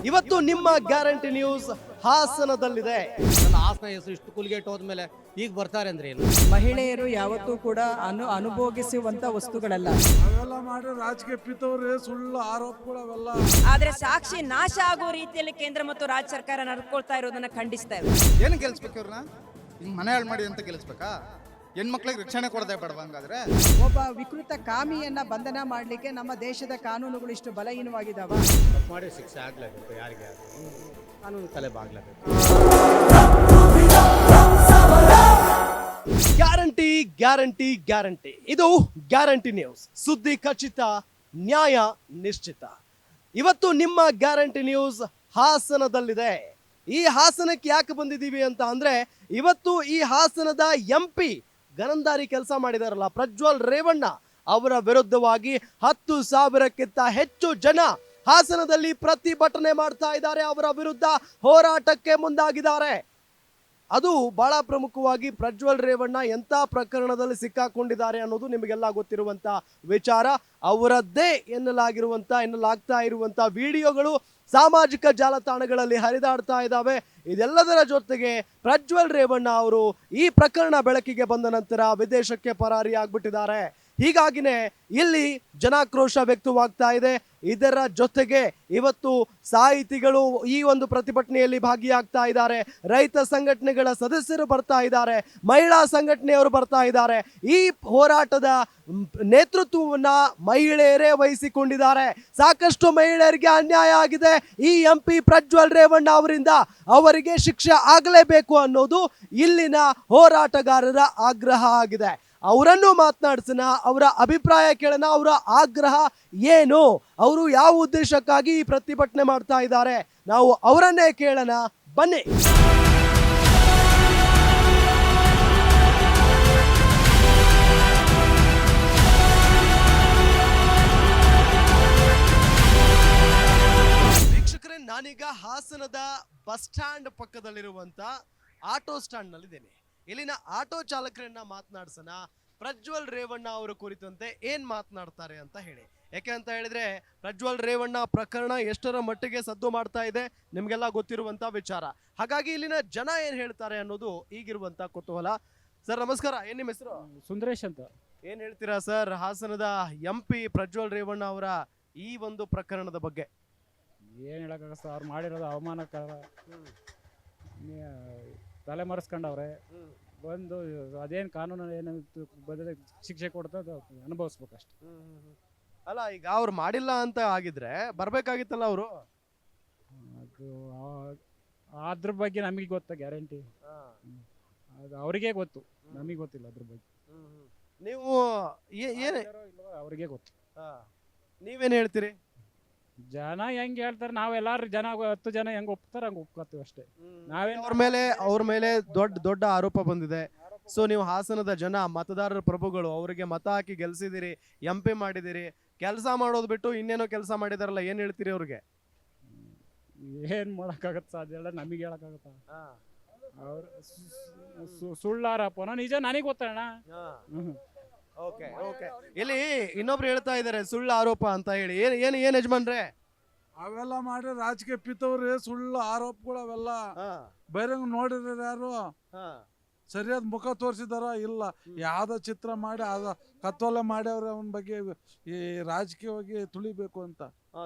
ಇವತ್ತು ನಿಮ್ಮ guarantee news ಹಾಸನದಲ್ಲಿದೆ. ನನ್ನ ಹಾಸನ ಹೆಸರು ಇಷ್ಟು ಕುಲ್ಗೇಟ್ ಹೋದ್ಮೇಲೆ ಈಗ ಬರ್ತಾರೆ ಅಂದ್ರೆ ಏನು? ಮಹಿಳೆಯರು ಯಾವತ್ತೂ ಕೂಡ ಅನುಭೋಗಿಸುವಂತ ವಸ್ತುಗಳಲ್ಲ. ಅವೆಲ್ಲ ಮಾಡಿ ರಾಜಕೀಯ ಪಿತವ್ರೆ ಸುಳ್ಳು ಆರೋಪಗಳು ಅವೆಲ್ಲ. ಆದ್ರೆ ಸಾಕ್ಷಿ ನಾಶ ಆಗೋ ರೀತಿಯಲ್ಲಿ ಕೇಂದ್ರ ಮತ್ತು ರಾಜ್ಯ ಸರ್ಕಾರ ನಡ್ಕೊಳ್ತಾ ಇರೋದನ್ನ ಖಂಡಿಸ್ತೇವೆ. ಏನು ಗೆಲ್ಸ್ಬೇಕು ಇವ್ರನ್ನ? ಹಿಂಗ್ ಮನೆ ಹಾಳು ಮಾಡಿ ಅಂತ ಗೆಲ್ಸ್ಬೇಕಾ? ಹೆಣ್ಮಕ್ಳಿಗೆ ರಕ್ಷಣೆ ಕೊಡದೆ ಬೇಡವಾ ಹಂಗಾದ್ರೆ? ಒಬ್ಬ ವಿಕೃತ ಕಾಮಿಯನ್ನ ಬಂಧನ ಮಾಡಲಿಕ್ಕೆ ನಮ್ಮ ದೇಶದ ಕಾನೂನುಗಳು ಇಷ್ಟು ಬಲಹೀನವಾಗಿದ್ದಾವ. ತಪ್ಪು ಮಾಡಿ ಶಿಕ್ಷೆ ಆಗ್ಲೇಬೇಕು, ಯಾರಿಗೆ ಕಾನೂನು ತಲೆ ಬಾಗ್ಲೇಬೇಕು. ಗ್ಯಾರಂಟಿ ಗ್ಯಾರಂಟಿ ಗ್ಯಾರಂಟಿ, ಇದು ಗ್ಯಾರಂಟಿ ನ್ಯೂಸ್. ಸುದ್ದಿ ಖಚಿತ, ನ್ಯಾಯ ನಿಶ್ಚಿತ. ಇವತ್ತು ನಿಮ್ಮ ಗ್ಯಾರಂಟಿ ನ್ಯೂಸ್ ಹಾಸನದಲ್ಲಿದೆ. ಈ ಹಾಸನಕ್ಕೆ ಯಾಕೆ ಬಂದಿದ್ದೀವಿ ಅಂತ ಅಂದ್ರೆ, ಇವತ್ತು ಈ ಹಾಸನದ MP ಗನಂದಾರಿ ಕೆಲಸ ಮಾಡಿದಾರಲ್ಲ ಪ್ರಜ್ವಲ್ ರೇವಣ್ಣ ಅವರ ವಿರುದ್ಧವಾಗಿ 10,000ಕ್ಕಿಂತ ಹೆಚ್ಚು ಜನ ಹಾಸನದಲ್ಲಿ ಪ್ರತಿಭಟನೆ ಮಾಡ್ತಾ ಇದ್ದಾರೆ. ಅವರ ವಿರುದ್ಧ ಹೋರಾಟಕ್ಕೆ ಮುಂದಾಗಿದ್ದಾರೆ. ಅದು ಬಹಳ ಪ್ರಮುಖವಾಗಿ ಪ್ರಜ್ವಲ್ ರೇವಣ್ಣ ಎಂಥ ಪ್ರಕರಣದಲ್ಲಿ ಸಿಕ್ಕಾಕೊಂಡಿದ್ದಾರೆ ಅನ್ನೋದು ನಿಮಗೆಲ್ಲ ಗೊತ್ತಿರುವಂತ ವಿಚಾರ. ಅವರದ್ದೇ ಎನ್ನಲಾಗ್ತಾ ಇರುವಂತ ವಿಡಿಯೋಗಳು ಸಾಮಾಜಿಕ ಜಾಲತಾಣಗಳಲ್ಲಿ ಹರಿದಾಡ್ತಾ ಇದ್ದಾವೆ. ಇದೆಲ್ಲದರ ಜೊತೆಗೆ ಪ್ರಜ್ವಲ್ ರೇವಣ್ಣ ಅವರು ಈ ಪ್ರಕರಣ ಬೆಳಕಿಗೆ ಬಂದ ನಂತರ ವಿದೇಶಕ್ಕೆ ಪರಾರಿ ಆಗ್ಬಿಟ್ಟಿದ್ದಾರೆ. ಹೀಗಾಗಿನೇ ಇಲ್ಲಿ ಜನಾಕ್ರೋಶ ವ್ಯಕ್ತವಾಗ್ತಾ ಇದೆ. ಇದರ ಜೊತೆಗೆ ಇವತ್ತು ಸಾಹಿತಿಗಳು ಈ ಒಂದು ಪ್ರತಿಭಟನೆಯಲ್ಲಿ ಭಾಗಿಯಾಗ್ತಾ ಇದ್ದಾರೆ. ರೈತ ಸಂಘಟನೆಗಳ ಸದಸ್ಯರು ಬರ್ತಾ ಇದ್ದಾರೆ, ಮಹಿಳಾ ಸಂಘಟನೆಯವರು ಬರ್ತಾ ಇದ್ದಾರೆ. ಈ ಹೋರಾಟದ ನೇತೃತ್ವವನ್ನ ಮಹಿಳೆಯರೇ ವಹಿಸಿಕೊಂಡಿದ್ದಾರೆ. ಸಾಕಷ್ಟು ಮಹಿಳೆಯರಿಗೆ ಅನ್ಯಾಯ ಆಗಿದೆ. ಈ MP ಪ್ರಜ್ವಲ್ ರೇವಣ್ಣ ಅವರಿಂದ ಅವರಿಗೆ ಶಿಕ್ಷೆ ಆಗಲೇಬೇಕು ಅನ್ನೋದು ಇಲ್ಲಿನ ಹೋರಾಟಗಾರರ ಆಗ್ರಹ ಆಗಿದೆ. ಅವರನ್ನು ಮಾತನಾಡಿಸೋಣ, ಅವರ ಅಭಿಪ್ರಾಯ ಕೇಳೋಣ. ಅವರ ಆಗ್ರಹ ಏನು, ಅವರು ಯಾವ ಉದ್ದೇಶಕ್ಕಾಗಿ ಈ ಪ್ರತಿಭಟನೆ ಮಾಡ್ತಾ ಇದ್ದಾರೆ, ನಾವು ಅವರನ್ನೇ ಕೇಳೋಣ. ಬನ್ನಿ. ವೀಕ್ಷಕರೇ, ನಾನೀಗ ಹಾಸನದ ಬಸ್ ಸ್ಟ್ಯಾಂಡ್ ಪಕ್ಕದಲ್ಲಿರುವಂತ ಆಟೋ ಸ್ಟ್ಯಾಂಡ್ ನಲ್ಲಿದ್ದೇನೆ. ಇಲ್ಲಿನ ಆಟೋ ಚಾಲಕರನ್ನ ಮಾತನಾಡ್ಸೋಣ. ಪ್ರಜ್ವಲ್ ರೇವಣ್ಣ ಅವರ ಕುರಿತಂತೆ ಏನ್ ಮಾತನಾಡ್ತಾರೆ ಅಂತ ಹೇಳಿ. ಯಾಕೆ ಅಂತ ಹೇಳಿದ್ರೆ, ಪ್ರಜ್ವಲ್ ರೇವಣ್ಣ ಪ್ರಕರಣ ಎಷ್ಟರ ಮಟ್ಟಿಗೆ ಸದ್ದು ಮಾಡ್ತಾ ಇದೆ ನಿಮ್ಗೆಲ್ಲ ಗೊತ್ತಿರುವಂತ ವಿಚಾರ. ಹಾಗಾಗಿ ಇಲ್ಲಿನ ಜನ ಏನ್ ಹೇಳ್ತಾರೆ ಅನ್ನೋದು ಈಗಿರುವಂತ ಕುತೂಹಲ. ಸರ್ ನಮಸ್ಕಾರ, ಏನ್ ನಿಮ್ಮ ಹೆಸರು? ಸುಂದರೇಶ್ ಅಂತ. ಏನ್ ಹೇಳ್ತೀರಾ ಸರ್ ಹಾಸನದ MP ಪ್ರಜ್ವಲ್ ರೇವಣ್ಣ ಅವರ ಈ ಒಂದು ಪ್ರಕರಣದ ಬಗ್ಗೆ? ಏನು ಹೇಳಕ್ಕಾಗ ಸರ್, ಅವ್ರು ಮಾಡಿರೋದು ಅವಮಾನಕರ. ತಲೆ ಮರೆಸ್ಕೊಂಡವ್ರೆ. ಬಂದು ಅದೇನು ಕಾನೂನು ಏನು ಬದಲು ಶಿಕ್ಷೆ ಕೊಡ್ತದೆ ಅನುಭವಿಸ್ಬೇಕಷ್ಟೆ. ಅಲ್ಲ, ಈಗ ಅವ್ರು ಮಾಡಿಲ್ಲ ಅಂತ ಆಗಿದ್ರೆ ಬರ್ಬೇಕಾಗಿತ್ತಲ್ಲ ಅವರು. ಅದು ಅದ್ರ ಬಗ್ಗೆ ನಮಗೆ ಗೊತ್ತಾ ಗ್ಯಾರಂಟಿ? ಅದು ಅವರಿಗೆ ಗೊತ್ತು, ನಮಗೆ ಗೊತ್ತಿಲ್ಲ ಅದ್ರ ಬಗ್ಗೆ. ನೀವು ಅವ್ರಿಗೆ ಗೊತ್ತು. ನೀವೇನ್ ಹೇಳ್ತೀರಿ? ಜನ ಹೆಂಗ್ ಹೇಳ್ತಾರೆ, ನಾವೆಲ್ಲಾರು ಜನ 10 ಜನ ಹೆಂಗ್ ಒಪ್ತಾರೆ ಹಂಗೆ ಒಪ್ಕೋತೀವಿ ಅಷ್ಟೇ. ನಾವೇನು ಅವ್ರ ಮೇಲೆ ದೊಡ್ಡ ಆರೋಪ ಬಂದಿದೆ. ಸೊ ನೀವು ಹಾಸನದ ಜನ ಮತದಾರರ ಪ್ರಭುಗಳು, ಅವರಿಗೆ ಮತ ಹಾಕಿ ಗೆಲ್ಸಿದಿರಿ, MP ಮಾಡಿದಿರಿ. ಕೆಲಸ ಮಾಡೋದು ಬಿಟ್ಟು ಇನ್ನೇನೋ ಕೆಲಸ ಮಾಡಿದಾರಲ್ಲ, ಏನ್ ಹೇಳ್ತೀರಿ ಅವ್ರಿಗೆ? ಏನ್ ಮಾಡಕ್ಕಾಗತ್ತ ಸಾಧ್ಯ ಇಲ್ಲ, ನಮಗೆ ಹೇಳಕ್ಕಾಗತ್ತ? ಅವ್ರು ಸುಳ್ಳಾರಪ್ಪನ ನಿಜ ನನಗೆ ಗೊತ್ತಣ್ಣ. ಇಲ್ಲಿ ಇನ್ನೊಬ್ರು ಹೇಳ್ತಾ ಇದಾರೆ ಸುಳ್ಳು ಆರೋಪ ಅಂತ ಹೇಳಿ. ಏನ್ ಯಜಮಾನ್ರೆ? ಅವೆಲ್ಲ ಮಾಡಿ ರಾಜಕೀಯ ಪಿತವ್ರೆ ಸುಳ್ಳು ಆರೋಪಗಳು ಅವೆಲ್ಲ. ಬೈರಂಗ್ ನೋಡಿದ್ರೆ ಯಾರು ಸರಿಯಾದ ಮುಖ ತೋರಿಸಿದಾರ ಇಲ್ಲ? ಯಾವ್ದೋ ಚಿತ್ರ ಮಾಡಿ ಅದ ಕತ್ತೋಲೆ ಮಾಡ್ಯವ್ರೆ ಅವನ ಬಗ್ಗೆ ಈ ರಾಜಕೀಯವಾಗಿ ತುಳಿಬೇಕು ಅಂತ.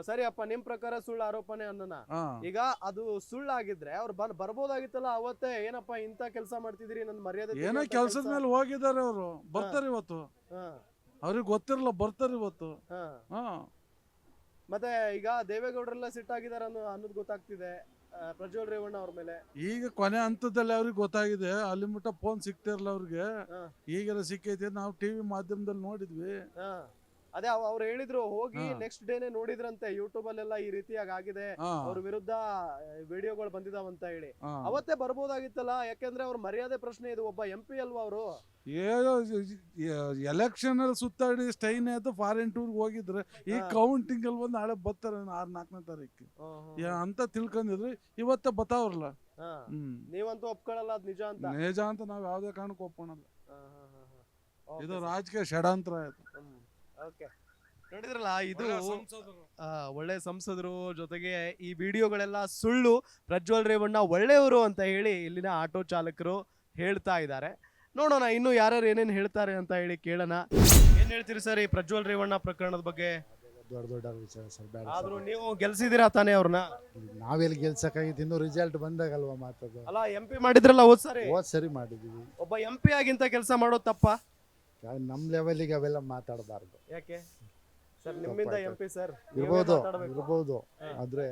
ಸರಿ ಅಪ್ಪ, ನಿಮ್ ಪ್ರಕಾರ ಸುಳ್ಳು ಆರೋಪನೆ ಅನ್ನೋಣ. ಈಗ ಅದು ಸುಳ್ಳಾಗಿದ್ರೆ ಅವ್ರು ಬರ್ಬೋದಾಗಿತ್ತಲ್ಲ ಅವತ್ತೇ. ಏನಪ್ಪಾ ಇಂತ ಕೆಲಸ ಮಾಡ್ತಿದ್ರಿ, ನನ್ನ ಮರ್ಯಾದೆ ಏನೋ ಕೆಲ್ಸದ ಮೇಲೆ ಹೋಗಿದ್ದಾರೆ ಅವರು. ಬರ್ತಾರೆ ಇವತ್ತು, ಅವ್ರಿಗೆ ಗೊತ್ತಿರಲ್ಲ, ಬರ್ತಾರೆ ಇವತ್ತು. ಮತ್ತೆ ಈಗ ದೇವೇಗೌಡರೆಲ್ಲ ಸಿಟ್ಟಾಗಿದಾರ ಅನ್ನೋದು ಗೊತ್ತಾಗ್ತಿದೆ ಪ್ರಜ್ವಲ್ ರೇವಣ್ಣ ಅವ್ರ ಮೇಲೆ. ಈಗ ಕೊನೆ ಹಂತದಲ್ಲಿ ಅವ್ರಿಗೆ ಗೊತ್ತಾಗಿದೆ. ಅಲ್ಲಿ ಮುಟ್ಟ ಫೋನ್ ಸಿಗ್ತಿರಲ್ಲ ಅವ್ರಿಗೆ, ಈಗೆಲ್ಲ ಸಿಕ್ಕೈತಿ. ನಾವು TV ಮಾಧ್ಯಮದಲ್ಲಿ ನೋಡಿದ್ವಿ. ಅದೇ ಅವ್ರು ಹೇಳಿದ್ರು, ಹೋಗಿ ನೆಕ್ಸ್ಟ್ ಡೇನೆ ನೋಡಿದ್ರಂತೆ ಯೂಟ್ಯೂಬ್ ಅಲ್ಲೆಲ್ಲ ಈ ರೀತಿಯಾಗಿ ಆಗಿದೆ, ಅವ್ರ ವಿರುದ್ಧ ವಿಡಿಯೋಗಳು ಬಂದಿದಾವಂತ ಹೇಳಿ. ಅವತ್ತೇ ಬರ್ಬೋದಾಗಿತ್ತಲ್ಲ, ಯಾಕೆಂದ್ರೆ ಅವ್ರ ಮರ್ಯಾದೆ ಪ್ರಶ್ನೆ ಇದು. ಒಬ್ಬ MP ಅಲ್ವಾ ಅವರು? ಎಲೆಕ್ಷನ್ ಅಲ್ಲಿ ಸುತ್ತಾಡಿ ಸ್ಟೈನ್ ಆಯ್ತು, ಫಾರಿನ್ ಟೂರ್ ಹೋಗಿದ್ರೆ ಈ ಕೌಂಟಿಂಗ್ ಅಲ್ಲಿ ಬಂದು ನಾಳೆ ಬರ್ತಾರೆ 6-4ನೇ ತಾರೀಕು ಅಂತ ತಿಳ್ಕೊಂಡಿದ್ರಿ. ಇವತ್ತೇ ಬತ್ತಾವ್ರಲ್ಲ. ನೀವಂತೂ ಒಪ್ಕೊಳ್ಳಲ್ಲ ಅದ್ ನಿಜ ಅಂತ? ನಿಜ ಅಂತ ನಾವ್ ಯಾವ್ದೇ ಕಾರಣಕ್ಕೂ ಒಪ್ಕೊಳಲ್ಲ. ಇದು ರಾಜಕೀಯ ಷಡ್ಯಂತ್ರ ಆಯ್ತು. ನೋಡಿದ್ರಲ್ಲ, ಇದು ಒಳ್ಳೆ ಸಂಸದರು, ಜೊತೆಗೆ ಈ ವಿಡಿಯೋಗಳೆಲ್ಲ ಸುಳ್ಳು, ಪ್ರಜ್ವಲ್ ರೇವಣ್ಣ ಒಳ್ಳೆಯವರು ಅಂತ ಹೇಳಿ ಇಲ್ಲಿನ ಆಟೋ ಚಾಲಕರು ಹೇಳ್ತಾ ಇದ್ದಾರೆ. ನೋಡೋಣ ಇನ್ನು ಯಾರ್ಯಾರು ಏನೇನು ಹೇಳ್ತಾರೆ ಅಂತ ಹೇಳಿ ಕೇಳೋಣ. ಏನ್ ಹೇಳ್ತೀರಿ ಸರ್ ಈ ಪ್ರಜ್ವಲ್ ರೇವಣ್ಣ ಪ್ರಕರಣದ ಬಗ್ಗೆ? ದೊಡ್ಡ ದೊಡ್ಡ ವಿಚಾರ ಸರ್, ಬೇಡ ಆದ್ರೂ ನೀವು ಗೆಲ್ಸಿದಿರಾ ತಾನೇ ಅವ್ರನ್ನ? ನಾವೆಲ್ಲಿ ಗೆಲ್ಸಕ್ಕಾಗಿತ್ತು, ಇನ್ನು ರಿಸಲ್ಟ್ ಬಂದಾಗಲ್ವಾ ಮಾತದು. ಅಲ್ಲ, MP ಮಾಡಿದ್ರಲ್ಲ ಹೋದ್ ಸಾರಿ. ಹೋದ್ ಸರಿ ಮಾಡಿದೀವಿ. ಒಬ್ಬ MP ಆಗಿಂತ ಕೆಲಸ ಮಾಡೋದು ತಪ್ಪ? ನಮ್ ಲೆವೆಲ್ಗೆ ಅವೆಲ್ಲ ಮಾತಾಡಬಾರ್ದು. ಯಾಕೆ ಸರ್, ನಿಮ್ಮಿಂದ MP ಸರ್ ಇರ್ಬೋದು ಇರ್ಬೋದು, ಆದ್ರೆ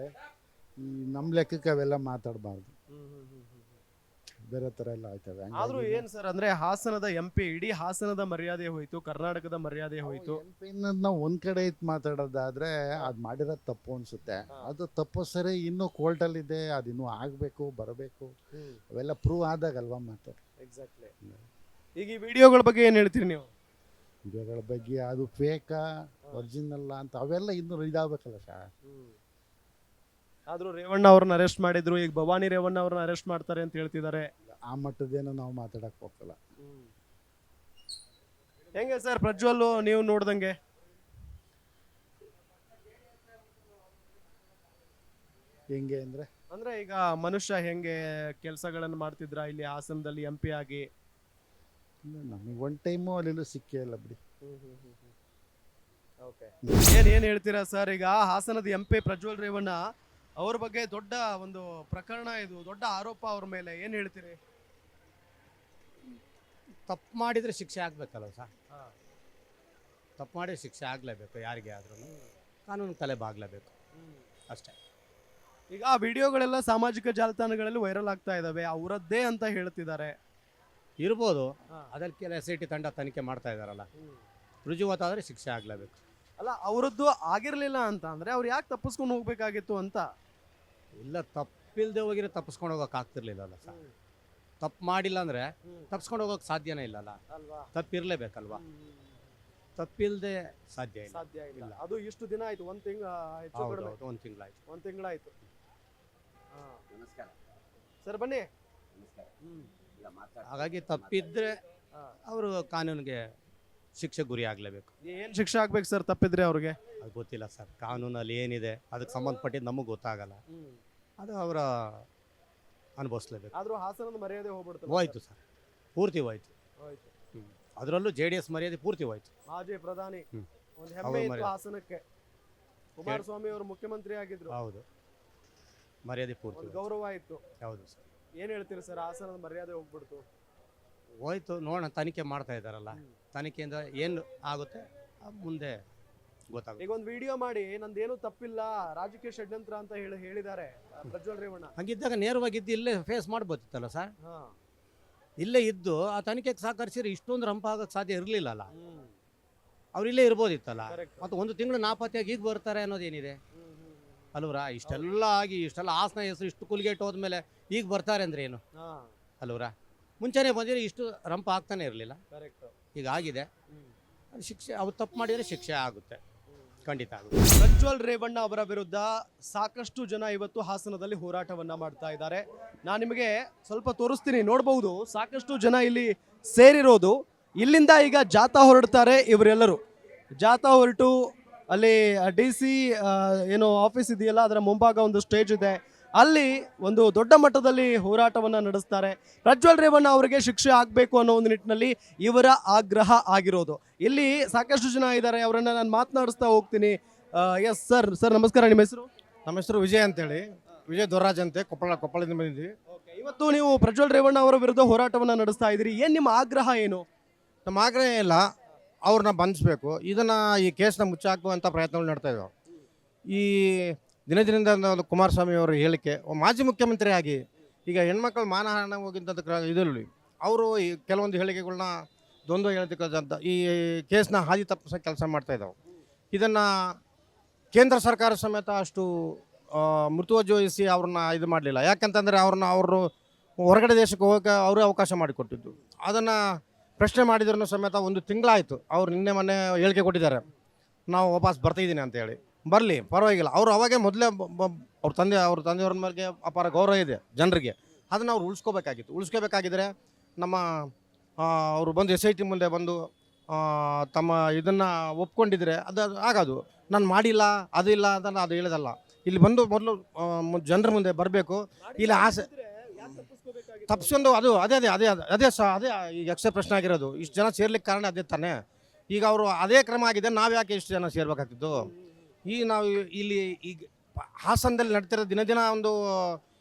ಈ ನಮ್ ಲೆಕ್ಕಕ್ಕೆ ಅವೆಲ್ಲ ಮಾತಾಡಬಾರ್ದು. ಬೇರೆ ತರ ಎಲ್ಲ ಆಯ್ತವೆ. ಆದ್ರೂ ಏನ್ ಸರ್ ಅಂದ್ರೆ ಹಾಸನದ MP, ಇಡೀ ಹಾಸನದ ಮರ್ಯಾದೆ ಹೋಯ್ತು, ಕರ್ನಾಟಕದ ಮರ್ಯಾದೆ ಹೋಯ್ತು. ನಾವು ಒಂದ್ ಕಡೆ ಇತ್ತು ಮಾತಾಡೋದಾದ್ರೆ ಅದ್ ಮಾಡಿರೋದು ತಪ್ಪು ಅನ್ಸುತ್ತೆ. ಅದು ತಪ್ಪು ಸರಿ, ಇನ್ನು ಕೋರ್ಟ್ ಅಲ್ಲಿ ಇದೆ, ಅದಿನ್ನೂ ಆಗ್ಬೇಕು, ಬರಬೇಕು, ಅವೆಲ್ಲ ಪ್ರೂವ್ ಆದಾಗಲ್ವಾ ಮಾತು. ಎಕ್ಸಾಕ್ಟ್ಲಿ. ಈಗ ಈ ವಿಡಿಯೋಗಳ ಬಗ್ಗೆ ಏನ್ ಹೇಳ್ತೀರಿ ನೀವು? ವಿಡಿಯೋಗಳ ಬಗ್ಗೆ ಅದು ಫೇಕಾ ಒರಿಜಿನಲ್ ಅಂತ ಅವೆಲ್ಲ ಇನ್ನೂ ಇದಾಗಬೇಕಲ್ಲ ಸರ್. ಆದ್ರೂ ರೇವಣ್ಣ ಅವ್ರನ್ನ ಅರೆಸ್ಟ್ ಮಾಡಿದ್ರು, ಈಗ ಭವಾನಿ ರೇವಣ್ಣ ಅವ್ರನ್ನ ಅರೆಸ್ಟ್ ಮಾಡ್ತಾರೆ ಅಂತ ಹೇಳ್ತಿದ್ದಾರೆ. ಆ ಮಟ್ಟದೇನೋ ನಾವು ಮಾತಾಡಕ್ ಹೋಗಲ್ಲ. ಹೆಂಗೆ ಸರ್ ಪ್ರಜ್ವಲ್ ನೀವು ನೋಡ್ದಂಗೆ? ಹೆಂಗೆ ಅಂದ್ರೆ ಅಂದ್ರೆ ಈಗ ಮನುಷ್ಯ ಹೆಂಗೆ ಕೆಲಸಗಳನ್ನು ಮಾಡ್ತಿದ್ರ ಇಲ್ಲಿ ಹಾಸನದಲ್ಲಿ MP ಆಗಿ? ನಮಗೆ ಒನ್ ಟೈಮು ಅಲ್ಲೆಲ್ಲೂ ಸಿಕ್ಕೇ ಇಲ್ಲ ಬಿಡಿ. ಏನ್ ಹೇಳ್ತೀರಾ ಸರ್? ಈಗ ಹಾಸನದ MP ಪ್ರಜ್ವಲ್ ರೇವಣ್ಣ ಅವ್ರ ಬಗ್ಗೆ ದೊಡ್ಡ ಒಂದು ಪ್ರಕರಣ, ಇದು ದೊಡ್ಡ ಆರೋಪ ಅವ್ರ ಮೇಲೆ, ಏನ್ ಹೇಳ್ತೀರಿ? ತಪ್ಪು ಮಾಡಿದರೆ ಶಿಕ್ಷೆ ಆಗಬೇಕಲ್ಲ ಸರ್. ತಪ್ಪು ಮಾಡಿ ಶಿಕ್ಷೆ ಆಗಲೇಬೇಕು, ಯಾರಿಗೆ ಆದ್ರೂ ಕಾನೂನು ತಲೆ ಬಾಗಲೇಬೇಕು ಅಷ್ಟೇ. ಈಗ ಆ ವಿಡಿಯೋಗಳೆಲ್ಲ ಸಾಮಾಜಿಕ ಜಾಲತಾಣಗಳಲ್ಲಿ ವೈರಲ್ ಆಗ್ತಾ ಇದಾವೆ, ಅವರದ್ದೇ ಅಂತ ಹೇಳ್ತಿದ್ದಾರೆ. ಇರ್ಬೋದು, ಅದ್ರಲ್ಲಿ ಕೆಲ SIT ತಂಡ ತನಿಖೆ ಮಾಡ್ತಾ ಇದಾರಲ್ಲ, ರುಜುವಾತಾದರೆ ಶಿಕ್ಷೆ ಆಗಲೇಬೇಕು. ಅಲ್ಲ, ಅವರದ್ದು ಆಗಿರ್ಲಿಲ್ಲ ಅಂತ ಅಂದ್ರೆ ಅವ್ರು ಯಾಕೆ ತಪ್ಪಿಸ್ಕೊಂಡು ಹೋಗ್ಬೇಕಾಗಿತ್ತು ಅಂತ? ಇಲ್ಲ, ತಪ್ಪಿಲ್ದೆ ಹೋಗಿರೋ ತಪ್ಪಿಸ್ಕೊಂಡು ಹೋಗೋಕೆ ಆಗ್ತಿರ್ಲಿಲ್ಲಲ್ಲ ಸರ್. ತಪ್ಪು ಮಾಡಿಲ್ಲ ಅಂದ್ರೆ ತಪ್ಪಿಸ್ಕೊಂಡು ಹೋಗೋಕೆ ಸಾಧ್ಯನೇ ಇಲ್ಲಲ್ಲ, ತಪ್ಪಿರ್ಲೇಬೇಕಲ್ವಾ? ತಪ್ಪಿಲ್ದೆ ಸಾಧ್ಯ ಇಲ್ಲ. ಸಾಧ್ಯ ಇಲ್ಲ. ಅದು ಇಷ್ಟು ದಿನ ಆಯ್ತು, ಒಂದು ತಿಂಗಳು ಹೆಚ್ಚು ಕಡಿಮೆ. ಒಂದು ತಿಂಗಳಾಯ್ತು. ಒಂದು ತಿಂಗಳಾಯ್ತು. ಸರ್ ಬನ್ನಿ. ಹಾಗಾಗಿ ತಪ್ಪಿದ್ರೆ ಅವರು ಕಾನೂನಿಗೆ ಶಿಕ್ಷೆ ಗುರಿ ಆಗಲೇಬೇಕು. ಏನ್ ಶಿಕ್ಷೆ ಆಗ್ಬೇಕು ಸರ್ ತಪ್ಪಿದ್ರೆ ಅವ್ರಿಗೆ? ಅದು ಗೊತ್ತಿಲ್ಲ ಸರ್, ಕಾನೂನಲ್ಲಿ ಏನಿದೆ ಅದಕ್ಕೆ ಸಂಬಂಧಪಟ್ಟಿದ್ದು ನಮಗೆ ಗೊತ್ತಾಗಲ್ಲ, ಅದು ಅವರ ಅನುಭವಿಸ್ಲೇಬೇಕು. ಆದ್ರೂ ಹಾಸನದ ಮರ್ಯಾದೆ ಹೋಗ್ಬಿಡ್ತು. ಹೋಯ್ತು ಸರ್, ಪೂರ್ತಿ ಹೋಯ್ತು. ಅದರಲ್ಲೂ JDS ಮರ್ಯಾದೆ ಪೂರ್ತಿ ಹೋಯ್ತು. ಮಾಜಿ ಪ್ರಧಾನಿ ಒಂದು ಹೆಮ್ಮೆ ಇತ್ತು ಹಾಸನಕ್ಕೆ, ಕುಮಾರಸ್ವಾಮಿ ಅವರು ಮುಖ್ಯಮಂತ್ರಿ ಆಗಿದ್ರು. ಹೌದು, ಮರ್ಯಾದೆ ಪೂರ್ತಿ ಗೌರವ ಇತ್ತು. ಹೌದು ಸರ್. ಏನ್ ಹೇಳ್ತೀರಿ ಸರ್, ಹಾಸನದ ಮರ್ಯಾದೆ ಹೋಗ್ಬಿಡ್ತು? ಹೋಯ್ತು, ನೋಡೋಣ, ತನಿಖೆ ಮಾಡ್ತಾ ಇದ್ದಾರಲ್ಲ, ತನಿಖೆಯಿಂದ ಏನು ಆಗುತ್ತೆ ಮುಂದೆ ಗೊತ್ತಾಗುತ್ತೆ. ಈಗ ಒಂದು ವಿಡಿಯೋ ಮಾಡಿ ನಂದೇನು ತಪ್ಪಿಲ್ಲ, ರಾಜಕೀಯ ಷಡ್ಯಂತ್ರ ಅಂತ ಹೇಳಿದ್ದಾರೆ ಪ್ರಜ್ವಲ್ ರೇವಣ್ಣ. ಹಂಗಿದ್ದಾಗ ನೇರವಾಗಿದ್ದು ಇಲ್ಲೇ ಫೇಸ್ ಮಾಡ್ಬೋದಿತ್ತಲ್ಲ ಸರ್. ಇಲ್ಲೇ ಇದ್ದು ಆ ತನಿಖೆಗೆ ಸಹಕರಿಸಿದ್ರೆ ಇಷ್ಟೊಂದು ರಂಪ ಆಗೋಕ್ಕೆ ಸಾಧ್ಯ ಇರಲಿಲ್ಲಲ್ಲ. ಅವ್ರು ಇಲ್ಲೇ ಇರ್ಬೋದಿತ್ತಲ್ಲ. ಮತ್ತು ಒಂದು ತಿಂಗಳು ನಾಪತ್ತೆಯಾಗಿ ಈಗ ಬರ್ತಾರೆ ಅನ್ನೋದೇನಿದೆ ಅಲ್ವರಾ? ಇಷ್ಟೆಲ್ಲ ಆಗಿ ಇಷ್ಟೆಲ್ಲ ಹಾಸನ ಹೆಸರು ಇಷ್ಟು ಕುಲ್ಗೇಟ್ ಹೋದ್ಮೇಲೆ ಈಗ ಬರ್ತಾರೆ ಅಂದ್ರೆ ಏನು ಅಲ್ವರಾ? ಮುಂಚೆನೇ ಬಂದಿದ್ರೆ ಇಷ್ಟು ರಂಪ ಆಗ್ತಾನೆ ಇರಲಿಲ್ಲ. ಈಗ ಆಗಿದೆ, ಶಿಕ್ಷೆ ಅವ್ರು ತಪ್ಪು ಮಾಡಿದರೆ ಶಿಕ್ಷೆ ಆಗುತ್ತೆ, ಖಂಡಿತ ಆಗುತ್ತೆ. ಪ್ರಜ್ವಲ್ ರೇವಣ್ಣ ಅವರ ವಿರುದ್ಧ ಸಾಕಷ್ಟು ಜನ ಇವತ್ತು ಹಾಸನದಲ್ಲಿ ಹೋರಾಟವನ್ನ ಮಾಡ್ತಾ ಇದ್ದಾರೆ. ನಾನು ನಿಮಗೆ ಸ್ವಲ್ಪ ತೋರಿಸ್ತೀನಿ, ನೋಡಬಹುದು ಸಾಕಷ್ಟು ಜನ ಇಲ್ಲಿ ಸೇರಿರೋದು. ಇಲ್ಲಿಂದ ಈಗ ಜಾಥಾ ಹೊರಡ್ತಾರೆ ಇವರೆಲ್ಲರೂ. ಜಾಥಾ ಹೊರಟು ಅಲ್ಲಿ DC ಏನು ಆಫೀಸ್ ಇದೆಯಲ್ಲ, ಅದರ ಮುಂಭಾಗ ಒಂದು ಸ್ಟೇಜ್ ಇದೆ, ಅಲ್ಲಿ ಒಂದು ದೊಡ್ಡ ಮಟ್ಟದಲ್ಲಿ ಹೋರಾಟವನ್ನ ನಡೆಸ್ತಾರೆ. ಪ್ರಜ್ವಲ್ ರೇವಣ್ಣ ಅವರಿಗೆ ಶಿಕ್ಷೆ ಆಗಬೇಕು ಅನ್ನೋ ಒಂದು ನಿಟ್ಟಿನಲ್ಲಿ ಇವರ ಆಗ್ರಹ ಆಗಿರೋದು. ಇಲ್ಲಿ ಸಾಕಷ್ಟು ಜನ ಇದ್ದಾರೆ, ಅವರನ್ನ ನಾನು ಮಾತನಾಡಿಸ್ತಾ ಹೋಗ್ತೀನಿ. Yes sir. ಸರ್ ನಮಸ್ಕಾರ, ನಿಮ್ಮ ಹೆಸರು? ನಮ್ಮ ಹೆಸರು ವಿಜಯ್ ಅಂತೇಳಿ, ವಿಜಯ್ ದೊರಾಜ್ ಅಂತೆ, ಕೊಪ್ಪಳದಿಂದ ಬಂದಿದ್ವಿ. ಇವತ್ತು ನೀವು ಪ್ರಜ್ವಲ್ ರೇವಣ್ಣ ಅವರ ವಿರುದ್ಧ ಹೋರಾಟವನ್ನ ನಡೆಸ್ತಾ ಇದ್ದೀರಿ, ಏನ್ ನಿಮ್ಮ ಆಗ್ರಹ ಏನು? ನಮ್ಮ ಆಗ್ರಹ ಇಲ್ಲ, ಅವ್ರನ್ನ ಬಂಧಿಸಬೇಕು, ಇದನ್ನ ಈ ಕೇಸ್ನ ಮುಚ್ಚಾಕುವಂಥ ಪ್ರಯತ್ನಗಳು ನಡ್ತಾ ಇದ್ದಾವೆ. ಈ ದಿನದಿಂದ ಒಂದು ಕುಮಾರಸ್ವಾಮಿ ಅವರ ಹೇಳಿಕೆ, ಮಾಜಿ ಮುಖ್ಯಮಂತ್ರಿ ಆಗಿ ಈಗ ಹೆಣ್ಮಕ್ಳು ಮಾನಹಾನ ಹೋಗಿದ್ದಂಥ ಇದರಲ್ಲಿ ಅವರು ಈ ಕೆಲವೊಂದು ಹೇಳಿಕೆಗಳನ್ನ ದ್ವಂದ್ವ ಹೇಳ್ತಕ್ಕಂಥ ಈ ಕೇಸ್ನ ಹಾದಿ ತಪ್ಪಿಸೋ ಕೆಲಸ ಮಾಡ್ತಾ ಇದ್ದಾವೆ. ಇದನ್ನು ಕೇಂದ್ರ ಸರ್ಕಾರ ಸಮೇತ ಅಷ್ಟು ಮುತುವರ್ಜಿವಹಿಸಿ ಅವ್ರನ್ನ ಇದು ಮಾಡಲಿಲ್ಲ. ಯಾಕಂತಂದರೆ ಅವರು ಹೊರಗಡೆ ದೇಶಕ್ಕೆ ಹೋಗೋಕೆ ಅವರೇ ಅವಕಾಶ ಮಾಡಿಕೊಟ್ಟಿದ್ದು. ಅದನ್ನು ಪ್ರಶ್ನೆ ಮಾಡಿದ್ರೂ ಸಮೇತ ಒಂದು ತಿಂಗಳಾಯಿತು. ಅವ್ರು ನಿನ್ನೆ ಮೊನ್ನೆ ಹೇಳಿಕೆ ಕೊಟ್ಟಿದ್ದಾರೆ, ನಾವು ವಾಪಸ್ ಬರ್ತಾಯಿದ್ದೀನಿ ಅಂತೇಳಿ. ಬರಲಿ, ಪರವಾಗಿಲ್ಲ. ಅವರು ಅವಾಗೇ ಮೊದಲೇ ಅವ್ರ ತಂದೆಯವ್ರ ಮೇಲೆ ಅಪಾರ ಗೌರವ ಇದೆ ಜನರಿಗೆ, ಅದನ್ನು ಅವ್ರು ಉಳಿಸ್ಕೋಬೇಕಾಗಿತ್ತು. ಉಳಿಸ್ಕೋಬೇಕಾಗಿದ್ದರೆ ನಮ್ಮ ಅವರು ಬಂದು SIT ಮುಂದೆ ಬಂದು ತಮ್ಮ ಇದನ್ನು ಒಪ್ಕೊಂಡಿದ್ರೆ ಅದು ಆಗೋದು. ನಾನು ಮಾಡಿಲ್ಲ ಅದಿಲ್ಲ ಅದನ್ನು ಅದು ಹೇಳೋದಲ್ಲ. ಇಲ್ಲಿ ಬಂದು ಮೊದಲು ಜನರ ಮುಂದೆ ಬರಬೇಕು. ಇಲ್ಲಿ ಆಸೆ ತಪ್ಪಿಸ್ಕೊಂಡು ಅದು ಅದೇ ಅದೇ ಅದೇ ಅದೇ ಸಹ ಅದೇ ಈಗ ಯಕ್ಷ ಪ್ರಶ್ನೆ ಆಗಿರೋದು. ಇಷ್ಟು ಜನ ಸೇರ್ಲಿಕ್ಕೆ ಕಾರಣ ಅದೇ ತಾನೇ. ಈಗ ಅವರು ಅದೇ ಕ್ರಮ ಆಗಿದೆ, ನಾವು ಯಾಕೆ ಇಷ್ಟು ಜನ ಸೇರ್ಬೇಕಾಗ್ತಿದ್ದು? ಈಗ ನಾವು ಇಲ್ಲಿ ಈಗ ಹಾಸನದಲ್ಲಿ ನಡ್ತಿರೋ ದಿನ ದಿನ ಒಂದು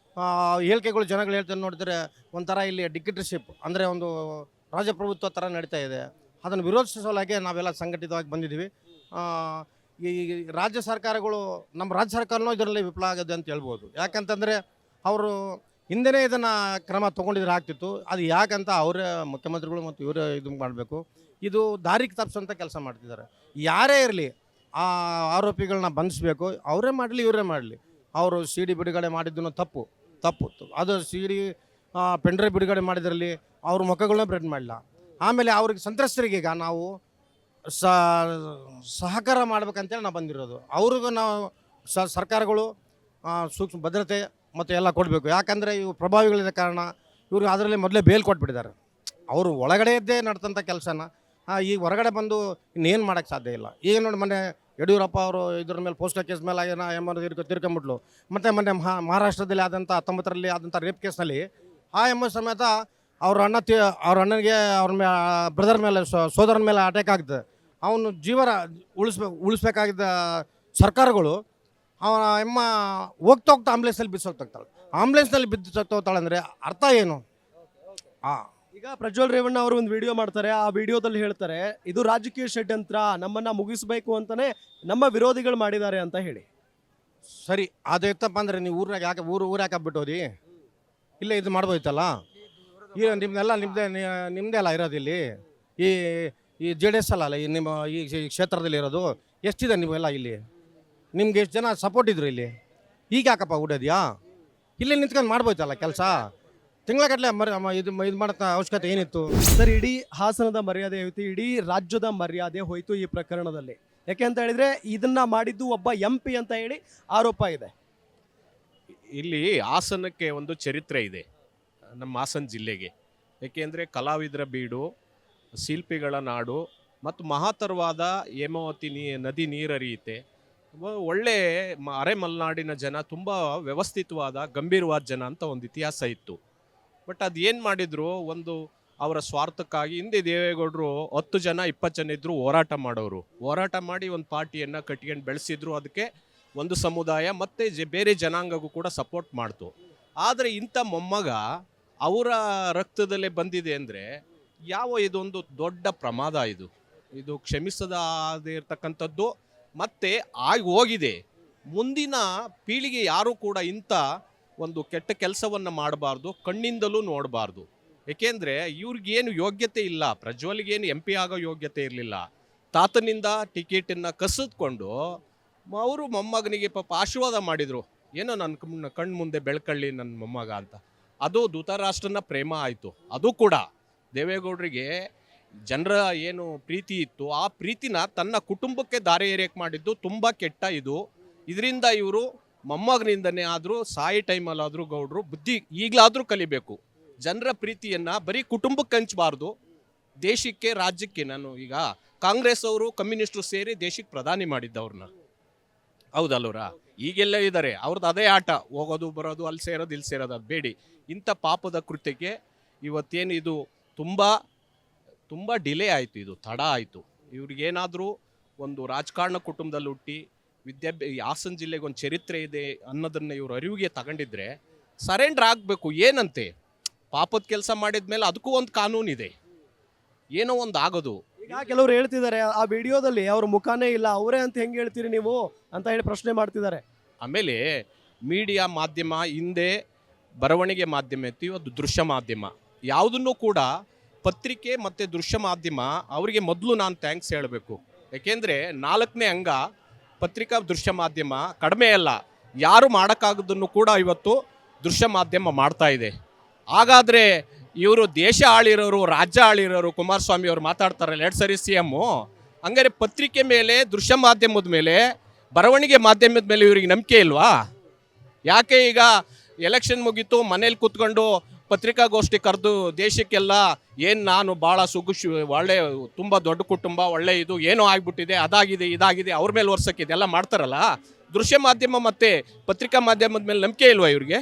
ಹೇಳಿಕೆಗಳು ಜನಗಳು ಹೇಳ್ತಾರೆ ನೋಡಿದ್ರೆ ಒಂಥರ ಇಲ್ಲಿ ಡಿಕ್ಟೇಟರ್ಶಿಪ್ ಅಂದರೆ ಒಂದು ರಾಜಪ್ರಭುತ್ವ ಥರ ನಡೀತಾ ಇದೆ. ಅದನ್ನು ವಿರೋಧಿಸೋಲಾಗೆ ನಾವೆಲ್ಲ ಸಂಘಟಿತವಾಗಿ ಬಂದಿದ್ದೀವಿ. ಈ ರಾಜ್ಯ ಸರ್ಕಾರಗಳು, ನಮ್ಮ ರಾಜ್ಯ ಸರ್ಕಾರನೂ ಇದರಲ್ಲಿ ವಿಫಲ ಆಗಿದೆ ಅಂತ ಹೇಳ್ಬೋದು. ಯಾಕಂತಂದರೆ ಅವರು ಹಿಂದೆನೇ ಇದನ್ನು ಕ್ರಮ ತೊಗೊಂಡಿದ್ರೆ ಆಗ್ತಿತ್ತು. ಅದು ಯಾಕಂತ ಅವರೇ ಮುಖ್ಯಮಂತ್ರಿಗಳು ಮತ್ತು ಇವರೇ ಇದು ಮಾಡಬೇಕು. ಇದು ದಾರಿಗೆ ತಪ್ಪಿಸೋಂಥ ಕೆಲಸ ಮಾಡ್ತಿದ್ದಾರೆ. ಯಾರೇ ಇರಲಿ ಆ ಆರೋಪಿಗಳನ್ನ ಬಂಧಿಸಬೇಕು. ಅವರೇ ಮಾಡಲಿ ಇವರೇ ಮಾಡಲಿ. ಅವರು ಸಿ ಡಿ ಬಿಡುಗಡೆ ಮಾಡಿದ್ದೂ ತಪ್ಪು. ಅದು ಸಿ ಡಿ ಪೆಂಡ್ರೈವ್ ಬಿಡುಗಡೆ ಮಾಡಿದ್ರಲ್ಲಿ ಅವ್ರ ಮುಖಗಳನ್ನ ಬ್ರೆಡ್ ಮಾಡಲ್ಲ. ಆಮೇಲೆ ಅವ್ರಿಗೆ ಸಂತ್ರಸ್ತರಿಗೆ ಈಗ ನಾವು ಸಹಕಾರ ಮಾಡ್ಬೇಕಂತೇಳಿ ನಾವು ಬಂದಿರೋದು. ಅವ್ರಿಗೂ ನಾವು ಸರ್ಕಾರಗಳು ಸೂಕ್ಷ್ಮ ಭದ್ರತೆ ಮತ್ತು ಎಲ್ಲ ಕೊಡಬೇಕು. ಯಾಕಂದರೆ ಇವು ಪ್ರಭಾವಿಗಳಿದ ಕಾರಣ ಇವರು ಅದರಲ್ಲಿ ಮೊದಲೇ ಬೇಲ್ ಕೊಟ್ಬಿಟ್ಟಿದ್ದಾರೆ. ಅವರು ಒಳಗಡೆ ಇದ್ದೇ ನಡ್ತಂಥ ಕೆಲಸನ ಈಗ ಹೊರಗಡೆ ಬಂದು ಇನ್ನೇನು ಮಾಡೋಕ್ಕೆ ಸಾಧ್ಯ ಇಲ್ಲ. ಈಗ ನೋಡಿ ಮೊನ್ನೆ ಯಡಿಯೂರಪ್ಪ ಅವರು ಇದ್ರ ಮೇಲೆ ಪೋಸ್ಟರ್ ಕೇಸ್ ಮೇಲೆ ಏನೋ ತಿರ್ಕೊಂಬಿಟ್ಲು. ಮತ್ತು ಮೊನ್ನೆ ಮಹಾರಾಷ್ಟ್ರದಲ್ಲಿ ಆದಂಥ 19ರಲ್ಲಿ ಆದಂಥ ರೇಪ್ ಕೇಸ್ನಲ್ಲಿ ಆ ಸಮೇತ ಅವ್ರ ಅಣ್ಣನಿಗೆ ಅವ್ರ ಬ್ರದರ್ ಮೇಲೆ ಸೋದರನ ಮೇಲೆ ಅಟ್ಯಾಕ್ ಆಗ್ತದೆ. ಅವನು ಜೀವ ಉಳಿಸ್ಬೇಕಾಗಿದ್ದ ಸರ್ಕಾರಗಳು ಅವನ ಹೋಗ್ತಾ ಆಂಬುಲೆನ್ಸಲ್ಲಿ ಬಿದ್ದೋಗ್ತಾಳೆ. ಆಂಬುಲೆನ್ಸ್ನಲ್ಲಿ ಬಿದ್ದೋಗ್ತಾಳೆ ಅಂದರೆ ಅರ್ಥ ಏನು? ಈಗ ಪ್ರಜ್ವಲ್ ರೇವಣ್ಣ ಅವರು ಒಂದು ವಿಡಿಯೋ ಮಾಡ್ತಾರೆ. ಆ ವಿಡಿಯೋದಲ್ಲಿ ಹೇಳ್ತಾರೆ ಇದು ರಾಜಕೀಯ ಷಡ್ಯಂತ್ರ, ನಮ್ಮನ್ನ ಮುಗಿಸ್ಬೇಕು ಅಂತಾನೆ ನಮ್ಮ ವಿರೋಧಿಗಳು ಮಾಡಿದ್ದಾರೆ ಅಂತ ಹೇಳಿ. ಸರಿ, ಅದು ಎತ್ತಪ್ಪ ಅಂದರೆ ನೀವು ಊರಾಗ ಯಾಕೆ ಊರು ಯಾಕೆ ಹಬ್ಬಿಟ್ಟೋದಿ? ಇಲ್ಲೇ ಇದು ಮಾಡ್ಬೋದಿತ್ತಲ್ಲ. ಈಗ ನಿಮ್ಮದೇ ಅಲ್ಲ ಇರೋದಿಲ್ಲಿ. ಈ ಜೆ ಡಿ ಎಸ್ ಅಲ್ಲ ಈ ನಿಮ್ಮ ಈ ಕ್ಷೇತ್ರದಲ್ಲಿ ಇರೋದು. ಎಷ್ಟಿದೆ ನೀವೆಲ್ಲ ಇಲ್ಲಿ? ನಿಮ್ಗೆ ಎಷ್ಟು ಜನ ಸಪೋರ್ಟ್ ಇದ್ರು ಇಲ್ಲಿ? ಈಗ ಯಾಕಪ್ಪ ಉಡೋದ್ಯಾ? ಇಲ್ಲೇ ನಿಂತ್ಕೊಂಡು ಮಾಡ್ಬೋಯ್ತಲ್ಲ ಕೆಲಸ. ತಿಂಗಳಗಟ್ಟಲೆ ಇದು ಮಾಡೋ ಅವಶ್ಯಕತೆ ಏನಿತ್ತು? ಸರ್, ಇಡೀ ಹಾಸನದ ಮರ್ಯಾದೆ ಹೋಯ್ತು, ಇಡೀ ರಾಜ್ಯದ ಮರ್ಯಾದೆ ಹೋಯ್ತು ಈ ಪ್ರಕರಣದಲ್ಲಿ. ಯಾಕೆ ಅಂತ ಹೇಳಿದ್ರೆ ಇದನ್ನ ಮಾಡಿದ್ದು ಒಬ್ಬ MP ಅಂತ ಹೇಳಿ ಆರೋಪ ಇದೆ. ಇಲ್ಲಿ ಹಾಸನಕ್ಕೆ ಒಂದು ಚರಿತ್ರೆ ಇದೆ, ನಮ್ಮ ಹಾಸನ ಜಿಲ್ಲೆಗೆ. ಏಕೆಂದರೆ ಕಲಾವಿದರ ಬೀಡು, ಶಿಲ್ಪಿಗಳ ನಾಡು ಮತ್ತು ಮಹತ್ತರವಾದ ಹೇಮಾವತಿ ನದಿ ನೀರರಿಯುತ್ತೆ. ಒಳ್ಳೆ ಅರೆ ಮಲೆನಾಡಿನ ಜನ, ತುಂಬ ವ್ಯವಸ್ಥಿತವಾದ ಗಂಭೀರವಾದ ಜನ ಅಂತ ಒಂದು ಇತಿಹಾಸ ಇತ್ತು. ಬಟ್ ಅದು ಏನು ಮಾಡಿದ್ರು, ಒಂದು ಅವರ ಸ್ವಾರ್ಥಕ್ಕಾಗಿ ಹಿಂದೆ ದೇವೇಗೌಡರು 10 ಜನ 20 ಜನ ಇದ್ದರು ಹೋರಾಟ ಮಾಡೋರು. ಹೋರಾಟ ಮಾಡಿ ಒಂದು ಪಾರ್ಟಿಯನ್ನು ಕಟ್ಕೊಂಡು ಬೆಳೆಸಿದ್ರು. ಅದಕ್ಕೆ ಒಂದು ಸಮುದಾಯ ಮತ್ತು ಬೇರೆ ಜನಾಂಗಗೂ ಕೂಡ ಸಪೋರ್ಟ್ ಮಾಡ್ತು. ಆದರೆ ಇಂಥ ಮೊಮ್ಮಗ ಅವರ ರಕ್ತದಲ್ಲೇ ಬಂದಿದೆ ಅಂದರೆ ಇದೊಂದು ದೊಡ್ಡ ಪ್ರಮಾದ. ಇದು ಕ್ಷಮಿಸದೇ ಇರತಕ್ಕಂಥದ್ದು ಮತ್ತೆ ಆಗಿ ಹೋಗಿದೆ. ಮುಂದಿನ ಪೀಳಿಗೆ ಯಾರೂ ಕೂಡ ಇಂಥ ಒಂದು ಕೆಟ್ಟ ಕೆಲಸವನ್ನು ಮಾಡಬಾರ್ದು, ಕಣ್ಣಿಂದಲೂ ನೋಡಬಾರ್ದು. ಏಕೆಂದರೆ ಇವ್ರಿಗೇನು ಯೋಗ್ಯತೆ ಇಲ್ಲ, ಪ್ರಜ್ವಲ್ಗೇನು MP ಆಗೋ ಯೋಗ್ಯತೆ ಇರಲಿಲ್ಲ. ತಾತನಿಂದ ಟಿಕೆಟನ್ನು ಕಸಿದ್ಕೊಂಡು ಅವರು ಮೊಮ್ಮಗನಿಗೆ ಪಾಪ ಆಶೀರ್ವಾದ ಮಾಡಿದರು. ಏನೋ ನನ್ನ ಕಣ್ಣು ಮುಂದೆ ಬೆಳ್ಕಳ್ಳಿ ನನ್ನ ಮೊಮ್ಮಗ ಅಂತ. ಅದು ಧೃತರಾಷ್ಟ್ರನ ಪ್ರೇಮ ಆಯಿತು. ಅದು ಕೂಡ ದೇವೇಗೌಡರಿಗೆ ಜನರ ಏನು ಪ್ರೀತಿ ಇತ್ತು, ಆ ಪ್ರೀತಿನ ತನ್ನ ಕುಟುಂಬಕ್ಕೆ ದಾರಿ ಎರೆಯಕ್ಕೆ ಮಾಡಿದ್ದು ತುಂಬ ಕೆಟ್ಟ. ಇದರಿಂದ ಇವರು ಮೊಮ್ಮಗನಿಂದನೇ ಆದರೂ ಸಾಯಿ ಟೈಮಲ್ಲಾದರೂ ಗೌಡ್ರು ಬುದ್ಧಿ ಈಗಲಾದರೂ ಕಲಿಬೇಕು. ಜನರ ಪ್ರೀತಿಯನ್ನು ಬರೀ ಕುಟುಂಬಕ್ಕೆ ಹಂಚಬಾರ್ದು, ದೇಶಕ್ಕೆ, ರಾಜ್ಯಕ್ಕೆ. ನಾನು ಈಗ ಕಾಂಗ್ರೆಸ್ ಅವರು ಕಮ್ಯುನಿಸ್ಟರು ಸೇರಿ ದೇಶಕ್ಕೆ ಪ್ರಧಾನಿ ಮಾಡಿದ್ದವ್ರನ್ನ, ಹೌದಲ್ವರ? ಈಗೆಲ್ಲ ಇದ್ದಾರೆ, ಅವ್ರದ್ದು ಅದೇ ಆಟ, ಹೋಗೋದು ಬರೋದು, ಅಲ್ಲಿ ಸೇರೋದು ಇಲ್ಲಿ ಸೇರೋದು. ಅದು ಬೇಡಿ. ಇಂಥ ಪಾಪದ ಕೃತ್ಯಕ್ಕೆ ಇವತ್ತೇನು ಇದು ತುಂಬ ಡಿಲೇ ಆಯಿತು, ಇದು ತಡ ಆಯಿತು. ಇವ್ರಿಗೇನಾದರೂ ಒಂದು ರಾಜಕಾರಣ ಕುಟುಂಬದಲ್ಲಿ ಹುಟ್ಟಿ ಹಾಸನ ಜಿಲ್ಲೆಗೆ ಒಂದು ಚರಿತ್ರೆ ಇದೆ ಅನ್ನೋದನ್ನು ಇವರು ಅರಿವಿಗೆ ತಗೊಂಡಿದ್ರೆ ಸರೆಂಡರ್ ಆಗಬೇಕು. ಏನಂತೆ ಪಾಪದ ಕೆಲಸ ಮಾಡಿದ ಮೇಲೆ ಅದಕ್ಕೂ ಒಂದು ಕಾನೂನಿದೆ, ಏನೋ ಒಂದು ಆಗೋದು. ಈಗ ಕೆಲವರು ಹೇಳ್ತಿದ್ದಾರೆ ಆ ವಿಡಿಯೋದಲ್ಲಿ ಅವ್ರ ಮುಖಾನೇ ಇಲ್ಲ, ಅವರೇ ಅಂತ ಹೆಂಗೆ ಹೇಳ್ತೀರಿ ನೀವು ಅಂತ ಹೇಳಿ ಪ್ರಶ್ನೆ ಮಾಡ್ತಿದ್ದಾರೆ. ಆಮೇಲೆ ಮೀಡಿಯಾ ಮಾಧ್ಯಮ ಹಿಂದೆ ಬರವಣಿಗೆ ಮಾಧ್ಯಮ ಇತ್ತು, ಇವತ್ತು ದೃಶ್ಯ ಮಾಧ್ಯಮ. ಯಾವುದನ್ನು ಕೂಡ ಪತ್ರಿಕೆ ಮತ್ತು ದೃಶ್ಯ ಮಾಧ್ಯಮ ಅವರಿಗೆ ಮೊದಲು ನಾನು ಥ್ಯಾಂಕ್ಸ್ ಹೇಳಬೇಕು. ಯಾಕೆಂದರೆ 4ನೇ ಅಂಗ ಪತ್ರಿಕಾ ದೃಶ್ಯ ಮಾಧ್ಯಮ ಕಡಿಮೆ ಅಲ್ಲ, ಯಾರು ಮಾಡೋಕ್ಕಾಗೋದನ್ನು ಕೂಡ ಇವತ್ತು ದೃಶ್ಯ ಮಾಧ್ಯಮ ಮಾಡ್ತಾ ಇದೆ. ಹಾಗಾದರೆ ಇವರು ದೇಶ ಆಳಿರೋರು, ರಾಜ್ಯ ಆಳಿರೋರು, ಕುಮಾರಸ್ವಾಮಿ ಅವರು ಮಾತಾಡ್ತಾರಲ್ಲ 2 ಸರಿ CM, ಹಂಗಾರೆ ಪತ್ರಿಕೆ ಮೇಲೆ, ದೃಶ್ಯ ಮಾಧ್ಯಮದ ಮೇಲೆ, ಬರವಣಿಗೆ ಮಾಧ್ಯಮದ ಮೇಲೆ ಇವ್ರಿಗೆ ನಂಬಿಕೆ ಇಲ್ವಾ? ಯಾಕೆ ಈಗ ಎಲೆಕ್ಷನ್ ಮುಗೀತು, ಮನೇಲಿ ಕೂತ್ಕೊಂಡು ಪತ್ರಿಕಾಗೋಷ್ಠಿ ಕರೆದು ದೇಶಕ್ಕೆಲ್ಲ ಏನು ನಾನು ಭಾಳ ಒಳ್ಳೆ ತುಂಬ ದೊಡ್ಡ ಕುಟುಂಬ, ಒಳ್ಳೆ ಇದು ಏನೋ ಆಗ್ಬಿಟ್ಟಿದೆ, ಅದಾಗಿದೆ ಇದಾಗಿದೆ ಅವ್ರ ಮೇಲೆ ವರ್ಷಕ್ಕೆ ಇದೆಲ್ಲ ಮಾಡ್ತಾರಲ್ಲ. ದೃಶ್ಯ ಮಾಧ್ಯಮ ಮತ್ತು ಪತ್ರಿಕಾ ಮಾಧ್ಯಮದ ಮೇಲೆ ನಂಬಿಕೆ ಇಲ್ವಾ ಇವ್ರಿಗೆ?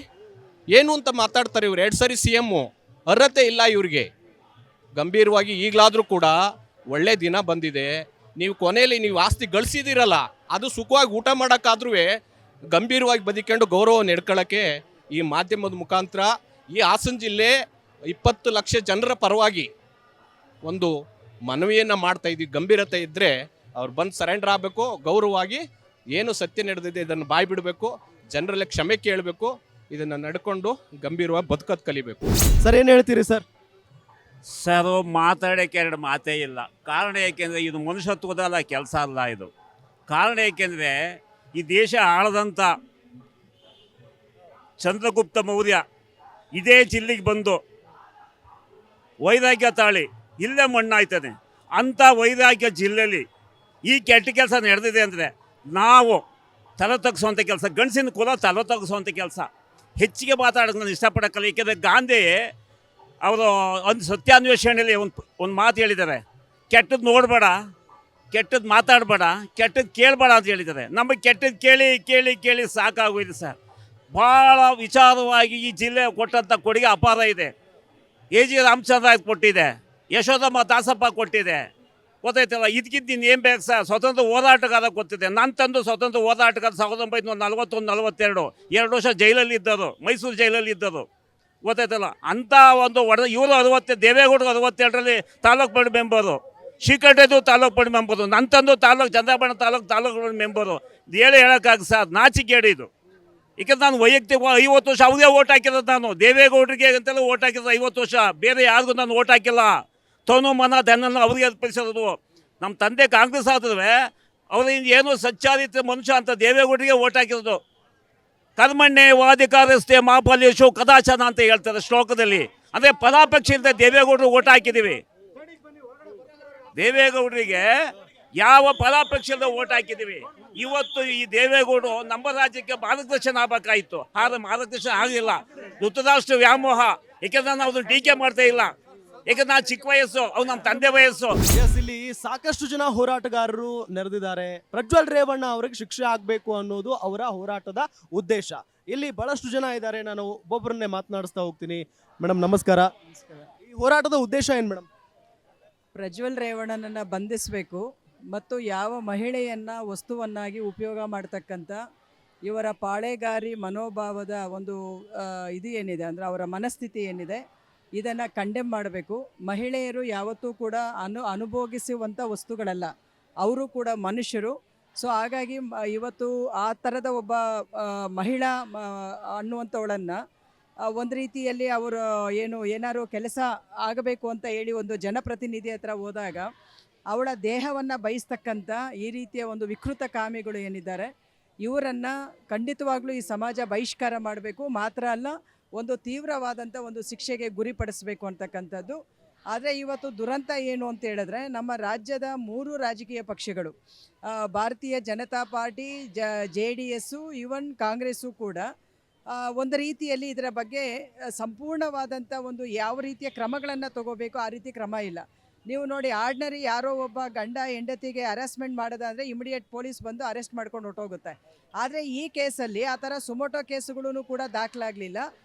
ಏನು ಅಂತ ಮಾತಾಡ್ತಾರೆ ಇವ್ರು. 2 ಸರಿ CM, ಅರ್ಹತೆ ಇಲ್ಲ ಇವ್ರಿಗೆ. ಗಂಭೀರವಾಗಿ ಈಗಲಾದರೂ ಕೂಡ ಒಳ್ಳೆ ದಿನ ಬಂದಿದೆ. ನೀವು ಕೊನೆಯಲ್ಲಿ ನೀವು ಆಸ್ತಿ ಗಳಿಸಿದಿರಲ್ಲ, ಅದು ಸುಖವಾಗಿ ಊಟ ಮಾಡೋಕ್ಕಾದ್ರೂ ಗಂಭೀರವಾಗಿ ಬದುಕೊಂಡು ಗೌರವ ನಡ್ಕೊಳ್ಳೋಕ್ಕೆ ಈ ಮಾಧ್ಯಮದ ಮುಖಾಂತರ ಈ ಹಾಸನ ಜಿಲ್ಲೆ 20 ಲಕ್ಷ ಜನರ ಪರವಾಗಿ ಒಂದು ಮನವಿಯನ್ನು ಮಾಡ್ತಾ ಇದ್ದೀವಿ. ಗಂಭೀರತೆ ಇದ್ದರೆ ಅವ್ರು ಬಂದು ಸರೆಂಡರ್ ಆಗಬೇಕು, ಗೌರವವಾಗಿ ಏನು ಸತ್ಯ ನಡೆದಿದೆ ಇದನ್ನು ಬಾಯಿ ಬಿಡಬೇಕು, ಜನರಲ್ಲಿ ಕ್ಷಮೆ ಕೇಳಬೇಕು, ಇದನ್ನು ನಡ್ಕೊಂಡು ಗಂಭೀರವಾಗಿ ಬದುಕೋದು ಕಲಿಬೇಕು. ಸರ್ ಏನು ಹೇಳ್ತೀರಿ ಸರ್? ಸರ್, ಮಾತಾಡೋಕ್ಕೆ 2 ಮಾತೇ ಇಲ್ಲ. ಕಾರಣ ಏಕೆಂದರೆ ಇದು ಮನುಷ್ಯತ್ವದ ಕೆಲಸ ಅಲ್ಲ. ಇದು ಕಾರಣ ಏಕೆಂದರೆ ಈ ದೇಶ ಆಳದಂಥ ಚಂದ್ರಗುಪ್ತ ಮೌರ್ಯ ಇದೇ ಜಿಲ್ಲೆಗೆ ಬಂದು ವೈರಾಗ್ಯ ತಾಳಿ ಇಲ್ಲೇ ಮಣ್ಣಾಯ್ತಾನೆ. ಅಂಥ ವೈರಾಗ್ಯ ಜಿಲ್ಲೆಯಲ್ಲಿ ಈ ಕೆಟ್ಟ ಕೆಲಸ ನಡೆದಿದೆ ಅಂದರೆ ನಾವು ತಲೆ ತಗ್ಸುವಂಥ ಕೆಲಸ, ಗಂಡಸಿನ ಕುಲ ತಲೆ ತಗ್ಸುವಂಥ ಕೆಲಸ. ಹೆಚ್ಚಿಗೆ ಮಾತಾಡೋದು ನಾನು ಇಷ್ಟಪಡೋಕ್ಕಲ್ಲ. ಏಕೆಂದರೆ ಗಾಂಧಿ ಅವರು ಒಂದು ಸತ್ಯಾನ್ವೇಷಣೆಯಲ್ಲಿ ಒಂದು ಮಾತು ಹೇಳಿದ್ದಾರೆ, ಕೆಟ್ಟದ್ದು ನೋಡಬೇಡ, ಕೆಟ್ಟದ್ದು ಮಾತಾಡಬೇಡ, ಕೆಟ್ಟದ್ದು ಕೇಳಬೇಡ ಅಂತ ಹೇಳಿದ್ದಾರೆ. ನಮಗೆ ಕೆಟ್ಟದ್ದು ಕೇಳಿ ಕೇಳಿ ಕೇಳಿ ಸಾಕಾಗೋಯ್ತು ಸರ್. ಭಾಳ ವಿಚಾರವಾಗಿ ಈ ಜಿಲ್ಲೆ ಕೊಟ್ಟಂಥ ಕೊಡುಗೆ ಅಪಾರ ಇದೆ. AG ರಾಮಚಂದ್ರ ಕೊಟ್ಟಿದೆ, ಯಶೋಧಮ್ಮ ದಾಸಪ್ಪ ಕೊಟ್ಟಿದೆ, ಗೊತ್ತಾಯ್ತಲ್ಲ. ಇದಕ್ಕಿಂತ ಇನ್ನೇನು ಬೇಕು ಸರ್? ಸ್ವತಂತ್ರ ಹೋರಾಟಗಾರ ಗೊತ್ತಿದೆ. ನನ್ನ ತಂದು ಸ್ವತಂತ್ರ ಹೋರಾಟಗಾರ 1941-42 2 ವರ್ಷ ಜೈಲಲ್ಲಿ ಇದ್ದರು, ಮೈಸೂರು ಜೈಲಲ್ಲಿ ಇದ್ದರು, ಗೊತ್ತಾಯ್ತಲ್ಲ. ಅಂಥ ಒಂದು ಇವರು 60, ದೇವೇಗೌಡರು 62ರಲ್ಲಿ ತಾಲೂಕು ಬೋರ್ಡ್ ಮೆಂಬರು, ಶ್ರೀಕಂಠದ್ದು ತಾಲೂಕು ಬೋರ್ಡ್ ಮೆಂಬರು, ನನ್ನ ತಂದು ಚಂದ್ರಬಾಣ ತಾಲೂಕು ಬೋರ್ಡ್ ಮೆಂಬರು. ಹೇಳೋಕ್ಕಾಗ ಸರ್, ನಾಚಿಕೆಗೇಡು ಇದು. ಏಕೆಂದ್ರೆ ನಾನು ವೈಯಕ್ತಿಕ 50 ವರ್ಷ ಅವ್ರಿಗೆ ಓಟ್ ಹಾಕಿರೋದು. ನಾನು ದೇವೇಗೌಡರಿಗೆ ಅಂತೆಲ್ಲ ಓಟ್ ಹಾಕಿರೋದು 50 ವರ್ಷ, ಬೇರೆ ಯಾರಿಗೂ ನಾನು ಓಟ್ ಹಾಕಿಲ್ಲ. ತನು ಮನ ಧನನ್ನು ಅವ್ರಿಗೆ ಅರ್ಪಿಸಿರೋದು. ನಮ್ಮ ತಂದೆ ಕಾಂಗ್ರೆಸ್ ಆದ್ರೆ ಅವ್ರಿಂದ ಏನು ಸಚ್ಚಾರಿತ್ರ ಮನುಷ್ಯ ಅಂತ ದೇವೇಗೌಡರಿಗೆ ಓಟ್ ಹಾಕಿರೋದು. ಕರ್ಮಣ್ಣೆ ವಾಧಿಕಾರಸ್ಥೆ ಮಾಫಲೇಶು ಕದಾಚನ ಅಂತ ಹೇಳ್ತಾರೆ ಶ್ಲೋಕದಲ್ಲಿ. ಅಂದರೆ ಫಲಾಪೇಕ್ಷೆಯಿಂದ ದೇವೇಗೌಡರು ಓಟ್ ಹಾಕಿದ್ದೀವಿ. ದೇವೇಗೌಡರಿಗೆ ಯಾವ ಫಲಾಪೇಕ್ಷೆಯಿಂದ ಓಟ್ ಹಾಕಿದ್ದೀವಿ. ಇವತ್ತು ಈ ದೇವೇಗೌಡರು ನಮ್ಮ ರಾಜ್ಯಕ್ಕೆ ಮಾರ್ಗದರ್ಶನ ಆಗಬೇಕಾಯಿತು, ಆದರೆ ಮಾರ್ಗದರ್ಶನ ಆಗಲಿಲ್ಲ. ಧೃತರಾಷ್ಟ್ರ ವ್ಯಾಮೋಹ. ಏಕೆಂದ್ರೆ ನಾವು ಅದನ್ನು ಟೀಕೆ ಮಾಡ್ತಾ ಇಲ್ಲ, ಯಾಕಂದ್ರೆ ನಾನು ಚಿಕ್ಕ ವಯಸ್ಸು, ಅವ್ರು ನಮ್ಮ ತಂದೆ ವಯಸ್ಸು. ಇಲ್ಲಿ ಸಾಕಷ್ಟು ಜನ ಹೋರಾಟಗಾರರು ನೆರೆದಿದ್ದಾರೆ. ಪ್ರಜ್ವಲ್ ರೇವಣ್ಣ ಅವರಿಗೆ ಶಿಕ್ಷೆ ಆಗಬೇಕು ಅನ್ನೋದು ಅವರ ಹೋರಾಟದ ಉದ್ದೇಶ. ಇಲ್ಲಿ ಬಹಳಷ್ಟು ಜನ ಇದ್ದಾರೆ, ನಾನು ಒಬ್ಬೊಬ್ಬರನ್ನೇ ಮಾತನಾಡಿಸ್ತಾ ಹೋಗ್ತೀನಿ. ಮೇಡಮ್ ನಮಸ್ಕಾರ. ಈ ಹೋರಾಟದ ಉದ್ದೇಶ ಏನು ಮೇಡಮ್? ಪ್ರಜ್ವಲ್ ರೇವಣ್ಣನನ್ನು ಬಂಧಿಸಬೇಕು ಮತ್ತು ಯಾವ ಮಹಿಳೆಯನ್ನು ವಸ್ತುವನ್ನಾಗಿ ಉಪಯೋಗ ಮಾಡ್ತಕ್ಕಂಥ ಇವರ ಪಾಳೆಗಾರಿ ಮನೋಭಾವದ ಒಂದು ಇದು ಏನಿದೆ ಅಂದರೆ ಅವರ ಮನಸ್ಥಿತಿ ಏನಿದೆ, ಇದನ್ನು ಕಂಡೆಮ್ ಮಾಡಬೇಕು. ಮಹಿಳೆಯರು ಯಾವತ್ತೂ ಕೂಡ ಅನುಭೋಗಿಸುವಂಥ ವಸ್ತುಗಳಲ್ಲ, ಅವರು ಕೂಡ ಮನುಷ್ಯರು. ಸೊ ಹಾಗಾಗಿ ಇವತ್ತು ಆ ಥರದ ಒಬ್ಬ ಮಹಿಳಾ ಅನ್ನುವಂಥವಳನ್ನು ಒಂದು ರೀತಿಯಲ್ಲಿ ಅವರು ಏನಾದ್ರು ಕೆಲಸ ಆಗಬೇಕು ಅಂತ ಹೇಳಿ ಒಂದು ಜನಪ್ರತಿನಿಧಿ ಹತ್ರ ಹೋದಾಗ ಅವಳ ದೇಹವನ್ನು ಬಯಸ್ತಕ್ಕಂಥ ಈ ರೀತಿಯ ಒಂದು ವಿಕೃತ ಕಾಮಿಗಳು ಏನಿದ್ದಾರೆ, ಇವರನ್ನು ಖಂಡಿತವಾಗ್ಲೂ ಈ ಸಮಾಜ ಬಹಿಷ್ಕಾರ ಮಾಡಬೇಕು. ಮಾತ್ರ ಅಲ್ಲ, ಒಂದು ತೀವ್ರವಾದಂಥ ಒಂದು ಶಿಕ್ಷೆಗೆ ಗುರಿಪಡಿಸಬೇಕು ಅಂತಕ್ಕಂಥದ್ದು. ಆದರೆ ಇವತ್ತು ದುರಂತ ಏನು ಅಂತ ಹೇಳಿದ್ರೆ, ನಮ್ಮ ರಾಜ್ಯದ 3 ರಾಜಕೀಯ ಪಕ್ಷಗಳು, ಭಾರತೀಯ Janata party, JDS, even Congress ಕೂಡ ಒಂದು ರೀತಿಯಲ್ಲಿ ಇದರ ಬಗ್ಗೆ ಸಂಪೂರ್ಣವಾದಂಥ ಒಂದು ಯಾವ ರೀತಿಯ ಕ್ರಮಗಳನ್ನು ತಗೋಬೇಕು ಆ ರೀತಿ ಕ್ರಮ ಇಲ್ಲ. ನೀವು ನೋಡಿ, ಆರ್ಡಿನರಿ ಯಾರೋ ಒಬ್ಬ ಗಂಡ ಹೆಂಡತಿಗೆ ಅರೆಸ್ಟ್ಮೆಂಟ್ ಮಾಡೋದಾದರೆ ಇಮಿಡಿಯೇಟ್ ಪೊಲೀಸ್ ಬಂದು ಅರೆಸ್ಟ್ ಮಾಡ್ಕೊಂಡು ಹೊರಟೋಗುತ್ತೆ. ಆದರೆ ಈ ಕೇಸಲ್ಲಿ ಆ ಥರ ಸುಮೋಟೋ ಕೇಸುಗಳೂ ಕೂಡ ದಾಖಲಾಗಲಿಲ್ಲ.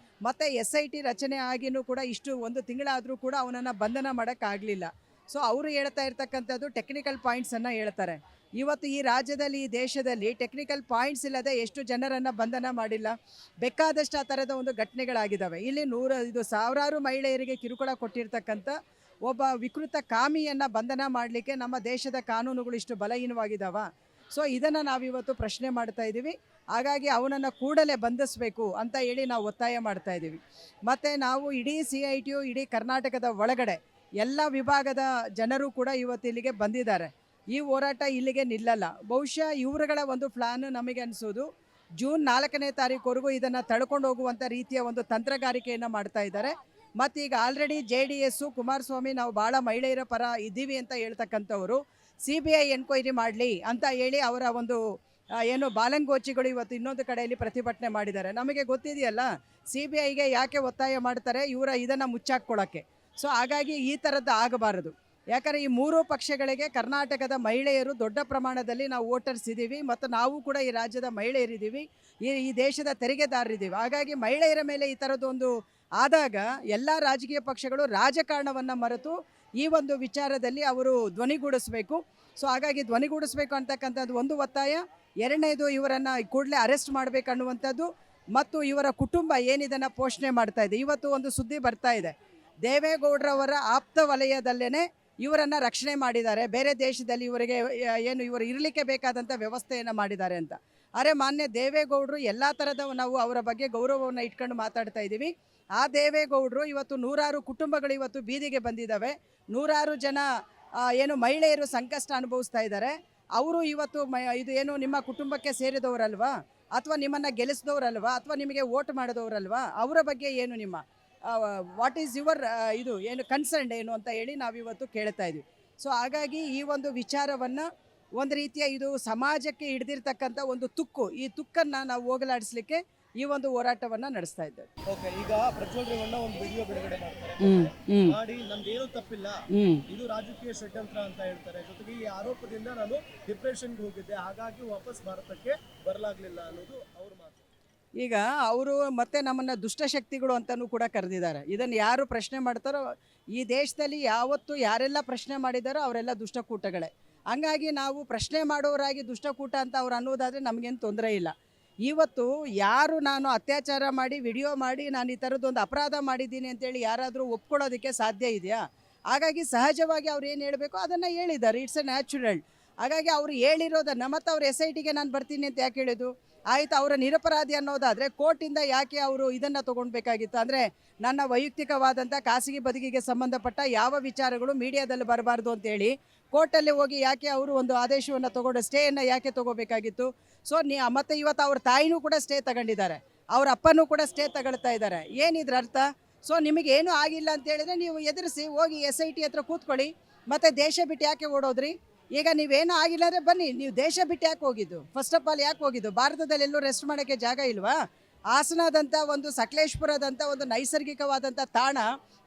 ಮತ್ತು SIT ರಚನೆ ಆಗಿನೂ ಕೂಡ ಇಷ್ಟು 1 ತಿಂಗಳಾದರೂ ಕೂಡ ಅವನನ್ನು ಬಂಧನ ಮಾಡೋಕ್ಕಾಗಲಿಲ್ಲ. ಸೊ ಅವರು ಹೇಳ್ತಾ ಇರ್ತಕ್ಕಂಥದ್ದು ಟೆಕ್ನಿಕಲ್ ಪಾಯಿಂಟ್ಸನ್ನು ಹೇಳ್ತಾರೆ. ಇವತ್ತು ಈ ರಾಜ್ಯದಲ್ಲಿ, ಈ ದೇಶದಲ್ಲಿ ಟೆಕ್ನಿಕಲ್ ಪಾಯಿಂಟ್ಸ್ ಇಲ್ಲದೆ ಎಷ್ಟು ಜನರನ್ನು ಬಂಧನ ಮಾಡಿಲ್ಲ. ಬೇಕಾದಷ್ಟು ಆ ಥರದ ಒಂದು ಘಟನೆಗಳಾಗಿದ್ದಾವೆ. ಇಲ್ಲಿ ಸಾವಿರಾರು ಮಹಿಳೆಯರಿಗೆ ಕಿರುಕುಳ ಕೊಟ್ಟಿರ್ತಕ್ಕಂಥ ಒಬ್ಬ ವಿಕೃತ ಕಾಮಿಯನ್ನು ಬಂಧನ ಮಾಡಲಿಕ್ಕೆ ನಮ್ಮ ದೇಶದ ಕಾನೂನುಗಳು ಇಷ್ಟು ಬಲಹೀನವಾಗಿದ್ದಾವ? ಸೊ ಇದನ್ನು ನಾವಿವತ್ತು ಪ್ರಶ್ನೆ ಮಾಡ್ತಾ ಇದ್ದೀವಿ. ಹಾಗಾಗಿ ಅವನನ್ನು ಕೂಡಲೇ ಬಂಧಿಸಬೇಕು ಅಂತ ಹೇಳಿ ನಾವು ಒತ್ತಾಯ ಮಾಡ್ತಾ ಇದ್ದೀವಿ. ಮತ್ತು ನಾವು ಇಡೀ CITU, ಇಡೀ ಕರ್ನಾಟಕದ ಒಳಗಡೆ ಎಲ್ಲ ವಿಭಾಗದ ಜನರು ಕೂಡ ಇವತ್ತು ಇಲ್ಲಿಗೆ ಬಂದಿದ್ದಾರೆ. ಈ ಹೋರಾಟ ಇಲ್ಲಿಗೆ ನಿಲ್ಲಲ್ಲ. ಬಹುಶಃ ಇವರುಗಳ ಒಂದು ಪ್ಲಾನ್ ನಮಗೆ ಅನಿಸೋದು ಜೂನ್ 4ನೇ ತಾರೀಕುವರೆಗೂ ಇದನ್ನು ತಳ್ಕೊಂಡು ಹೋಗುವಂಥ ರೀತಿಯ ಒಂದು ತಂತ್ರಗಾರಿಕೆಯನ್ನು ಮಾಡ್ತಾ ಇದ್ದಾರೆ. ಮತ್ತು ಈಗ ಆಲ್ರೆಡಿ JDS, ಕುಮಾರಸ್ವಾಮಿ ನಾವು ಭಾಳ ಮಹಿಳೆಯರ ಪರ ಇದ್ದೀವಿ ಅಂತ ಹೇಳ್ತಕ್ಕಂಥವರು CBI ಎನ್ಕ್ವೈರಿ ಮಾಡಲಿ ಅಂತ ಹೇಳಿ ಅವರ ಒಂದು ಏನು ಬಾಲಂಗೋಚಿಗಳು ಇವತ್ತು ಇನ್ನೊಂದು ಕಡೆಯಲ್ಲಿ ಪ್ರತಿಭಟನೆ ಮಾಡಿದ್ದಾರೆ. ನಮಗೆ ಗೊತ್ತಿದೆಯಲ್ಲ CBIಗೆ ಯಾಕೆ ಒತ್ತಾಯ ಮಾಡ್ತಾರೆ, ಇದನ್ನು ಮುಚ್ಚಾಕ್ಕೊಳ್ಳೋಕ್ಕೆ. ಸೊ ಹಾಗಾಗಿ ಈ ಥರದ್ದು ಆಗಬಾರದು. ಯಾಕಂದರೆ ಈ ಮೂರೂ ಪಕ್ಷಗಳಿಗೆ ಕರ್ನಾಟಕದ ಮಹಿಳೆಯರು ದೊಡ್ಡ ಪ್ರಮಾಣದಲ್ಲಿ ನಾವು ವೋಟರ್ಸ್ ಇದ್ದೀವಿ, ಮತ್ತು ನಾವು ಕೂಡ ಈ ರಾಜ್ಯದ ಮಹಿಳೆಯರಿದ್ದೀವಿ, ಈ ದೇಶದ ತೆರಿಗೆದಾರರಿದ್ದೀವಿ. ಹಾಗಾಗಿ ಮಹಿಳೆಯರ ಮೇಲೆ ಈ ಥರದ್ದೊಂದು ಆದಾಗ ಎಲ್ಲ ರಾಜಕೀಯ ಪಕ್ಷಗಳು ರಾಜಕಾರಣವನ್ನು ಮರೆತು ಈ ಒಂದು ವಿಚಾರದಲ್ಲಿ ಅವರು ಧ್ವನಿಗೂಡಿಸಬೇಕು. ಸೊ ಹಾಗಾಗಿ ಧ್ವನಿಗೂಡಿಸಬೇಕು ಅಂತಕ್ಕಂಥದ್ದು ಒಂದು ಒತ್ತಾಯ. ಎರಡನೇದು, ಇವರನ್ನು ಕೂಡಲೇ ಅರೆಸ್ಟ್ ಮಾಡಬೇಕನ್ನುವಂಥದ್ದು, ಮತ್ತು ಇವರ ಕುಟುಂಬ ಏನಿದನ್ನು ಪೋಷಣೆ ಮಾಡ್ತಾ ಇದೆ. ಇವತ್ತು ಒಂದು ಸುದ್ದಿ ಬರ್ತಾ ಇದೆ, ದೇವೇಗೌಡರವರ ಆಪ್ತ ವಲಯದಲ್ಲೇ ಇವರನ್ನು ರಕ್ಷಣೆ ಮಾಡಿದ್ದಾರೆ, ಬೇರೆ ದೇಶದಲ್ಲಿ ಇವರು ಇರಲಿಕ್ಕೆ ಬೇಕಾದಂಥ ವ್ಯವಸ್ಥೆಯನ್ನು ಮಾಡಿದ್ದಾರೆ ಅಂತ. ಅರೆ ಮಾನ್ಯ ದೇವೇಗೌಡರು ಎಲ್ಲ ಥರದ ನಾವು ಅವರ ಬಗ್ಗೆ ಗೌರವವನ್ನು ಇಟ್ಕೊಂಡು ಮಾತಾಡ್ತಾ ಇದ್ದೀವಿ. ಆ ದೇವೇಗೌಡರು ಇವತ್ತು ನೂರಾರು ಕುಟುಂಬಗಳು ಇವತ್ತು ಬೀದಿಗೆ ಬಂದಿದ್ದಾವೆ, ನೂರಾರು ಜನ ಮಹಿಳೆಯರು ಸಂಕಷ್ಟ ಅನುಭವಿಸ್ತಾ ಇದ್ದಾರೆ. ಅವರು ಇವತ್ತು ಇದು ನಿಮ್ಮ ಕುಟುಂಬಕ್ಕೆ ಸೇರಿದವರಲ್ವಾ, ಅಥವಾ ನಿಮ್ಮನ್ನು ಗೆಲ್ಲಿಸಿದವರಲ್ವಾ, ಅಥವಾ ನಿಮಗೆ ವೋಟ್ ಮಾಡಿದವರಲ್ವಾ, ಅವರ ಬಗ್ಗೆ ನಿಮ್ಮ ವಾಟ್ ಈಸ್ ಯುವರ್ ಕನ್ಸರ್ನ್ ಏನು ಅಂತ ಹೇಳಿ ನಾವಿವತ್ತು ಕೇಳ್ತಾ ಇದ್ವಿ. ಸೊ ಹಾಗಾಗಿ ಈ ಒಂದು ವಿಚಾರವನ್ನು ಒಂದು ರೀತಿಯ ಇದು ಸಮಾಜಕ್ಕೆ ಹಿಡಿದಿರ್ತಕ್ಕಂಥ ಒಂದು ತುಕ್ಕು, ಈ ತುಕ್ಕನ್ನು ನಾವು ಹೋಗಲಾಡಿಸ್ಲಿಕ್ಕೆ ಈ ಒಂದು ಹೋರಾಟವನ್ನು ನಡೆಸ್ತಾ ಇದ್ದೇವೆ. ಓಕೆ, ಈಗ ಪ್ರಜ್ವಲ್ ರೇವಣ್ಣ ಒಂದು ವಿಡಿಯೋ ಬಿಡುಗಡೆ ಮಾಡ್ತಾರೆ, ಮಾಡಿ ನಮ್ದೇನೂ ತಪ್ಪಿಲ್ಲ, ಇದು ರಾಜಕೀಯ ಷಡ್ಯಂತ್ರ ಅಂತ ಹೇಳ್ತಾರೆ. ಜೊತೆಗೆ ಈ ಆರೋಪದಿಂದ ನಾನು ಡಿಪ್ರೆಷನ್ಗೆ ಹೋಗಿದ್ದೆ, ಹಾಗಾಗಿ ವಾಪಸ್ ಭಾರತಕ್ಕೆ ಬರಲಾಗ್ಲಿಲ್ಲ ಅನ್ನೋದು ಅವ್ರ ಮಾತು. ಈಗ ಅವರು ಮತ್ತೆ ನಮ್ಮನ್ನು ದುಷ್ಟಶಕ್ತಿಗಳು ಅಂತಲೂ ಕೂಡ ಕರೆದಿದ್ದಾರೆ. ಇದನ್ನು ಯಾರು ಪ್ರಶ್ನೆ ಮಾಡ್ತಾರೋ, ಈ ದೇಶದಲ್ಲಿ ಯಾವತ್ತು ಯಾರೆಲ್ಲ ಪ್ರಶ್ನೆ ಮಾಡಿದಾರೋ ಅವರೆಲ್ಲ ದುಷ್ಟಕೂಟಗಳೇ. ಹಂಗಾಗಿ ನಾವು ಪ್ರಶ್ನೆ ಮಾಡೋರಾಗಿ ದುಷ್ಟಕೂಟ ಅಂತ ಅವ್ರು ಅನ್ನೋದಾದರೆ ನಮಗೇನು ತೊಂದರೆ ಇಲ್ಲ. ಇವತ್ತು ಯಾರು ನಾನು ಅತ್ಯಾಚಾರ ಮಾಡಿ ವಿಡಿಯೋ ಮಾಡಿ ನಾನು ಈ ಥರದ್ದೊಂದು ಅಪರಾಧ ಮಾಡಿದ್ದೀನಿ ಅಂತೇಳಿ ಯಾರಾದರೂ ಒಪ್ಕೊಳ್ಳೋದಕ್ಕೆ ಸಾಧ್ಯ ಇದೆಯಾ? ಹಾಗಾಗಿ ಸಹಜವಾಗಿ ಅವ್ರು ಏನು ಹೇಳಬೇಕು ಅದನ್ನು ಹೇಳಿದ್ದಾರೆ, ಇಟ್ಸ್ ಎ ನ್ಯಾಚುರಲ್. ಹಾಗಾಗಿ ಅವರು ಹೇಳಿರೋದನ್ನು ಮತ್ತು ಅವ್ರು SITಗೆ ನಾನು ಬರ್ತೀನಿ ಅಂತ ಯಾಕೆ ಹೇಳಿದ್ದು? ಆಯಿತು, ಅವರ ನಿರಪರಾಧಿ ಅನ್ನೋದಾದರೆ ಕೋರ್ಟಿಂದ ಯಾಕೆ ಅವರು ಇದನ್ನು ತೊಗೊಳ್ಬೇಕಾಗಿತ್ತು? ಅಂದರೆ ನನ್ನ ವೈಯಕ್ತಿಕವಾದಂಥ ಖಾಸಗಿ ಬದುಕಿಗೆ ಸಂಬಂಧಪಟ್ಟ ಯಾವ ವಿಚಾರಗಳು ಮೀಡಿಯಾದಲ್ಲಿ ಬರಬಾರ್ದು ಅಂತೇಳಿ ಕೋರ್ಟಲ್ಲಿ ಹೋಗಿ ಯಾಕೆ ಅವರು ಒಂದು ಆದೇಶವನ್ನು ತೊಗೊಂಡು ಸ್ಟೇಯನ್ನು ಯಾಕೆ ತೊಗೋಬೇಕಾಗಿತ್ತು? ಸೊ ಮತ್ತು ಇವತ್ತು ಅವ್ರ ತಾಯಿನೂ ಕೂಡ ಸ್ಟೇ ತಗೊಂಡಿದ್ದಾರೆ, ಅವ್ರ ಅಪ್ಪನೂ ಕೂಡ ಸ್ಟೇ ತಗೊಳ್ತಾ ಇದ್ದಾರೆ. ಏನಿದ್ರ ಅರ್ಥ? ಸೊ ನಿಮಗೇನು ಆಗಿಲ್ಲ ಅಂತೇಳಿದರೆ ನೀವು ಎದುರಿಸಿ ಹೋಗಿ SIT ಹತ್ರ ಕೂತ್ಕೊಳ್ಳಿ, ಮತ್ತು ದೇಶ ಬಿಟ್ಟು ಯಾಕೆ ಓಡೋದ್ರಿ? ಈಗ ನೀವೇನು ಆಗಿಲ್ಲ ಅಂದರೆ ಬನ್ನಿ, ನೀವು ದೇಶ ಬಿಟ್ಟು ಯಾಕೆ ಹೋಗಿದ್ದು? ಫಸ್ಟ್ ಆಫ್ ಆಲ್ ಯಾಕೆ ಹೋಗಿದ್ದು? ಭಾರತದಲ್ಲಿ ಎಲ್ಲೂ ರೆಸ್ಟ್ ಮಾಡೋಕ್ಕೆ ಜಾಗ ಇಲ್ವಾ? ಹಾಸನದಂಥ ಒಂದು ಸಕಲೇಶ್ಪುರದಂಥ ಒಂದು ನೈಸರ್ಗಿಕವಾದಂಥ ತಾಣ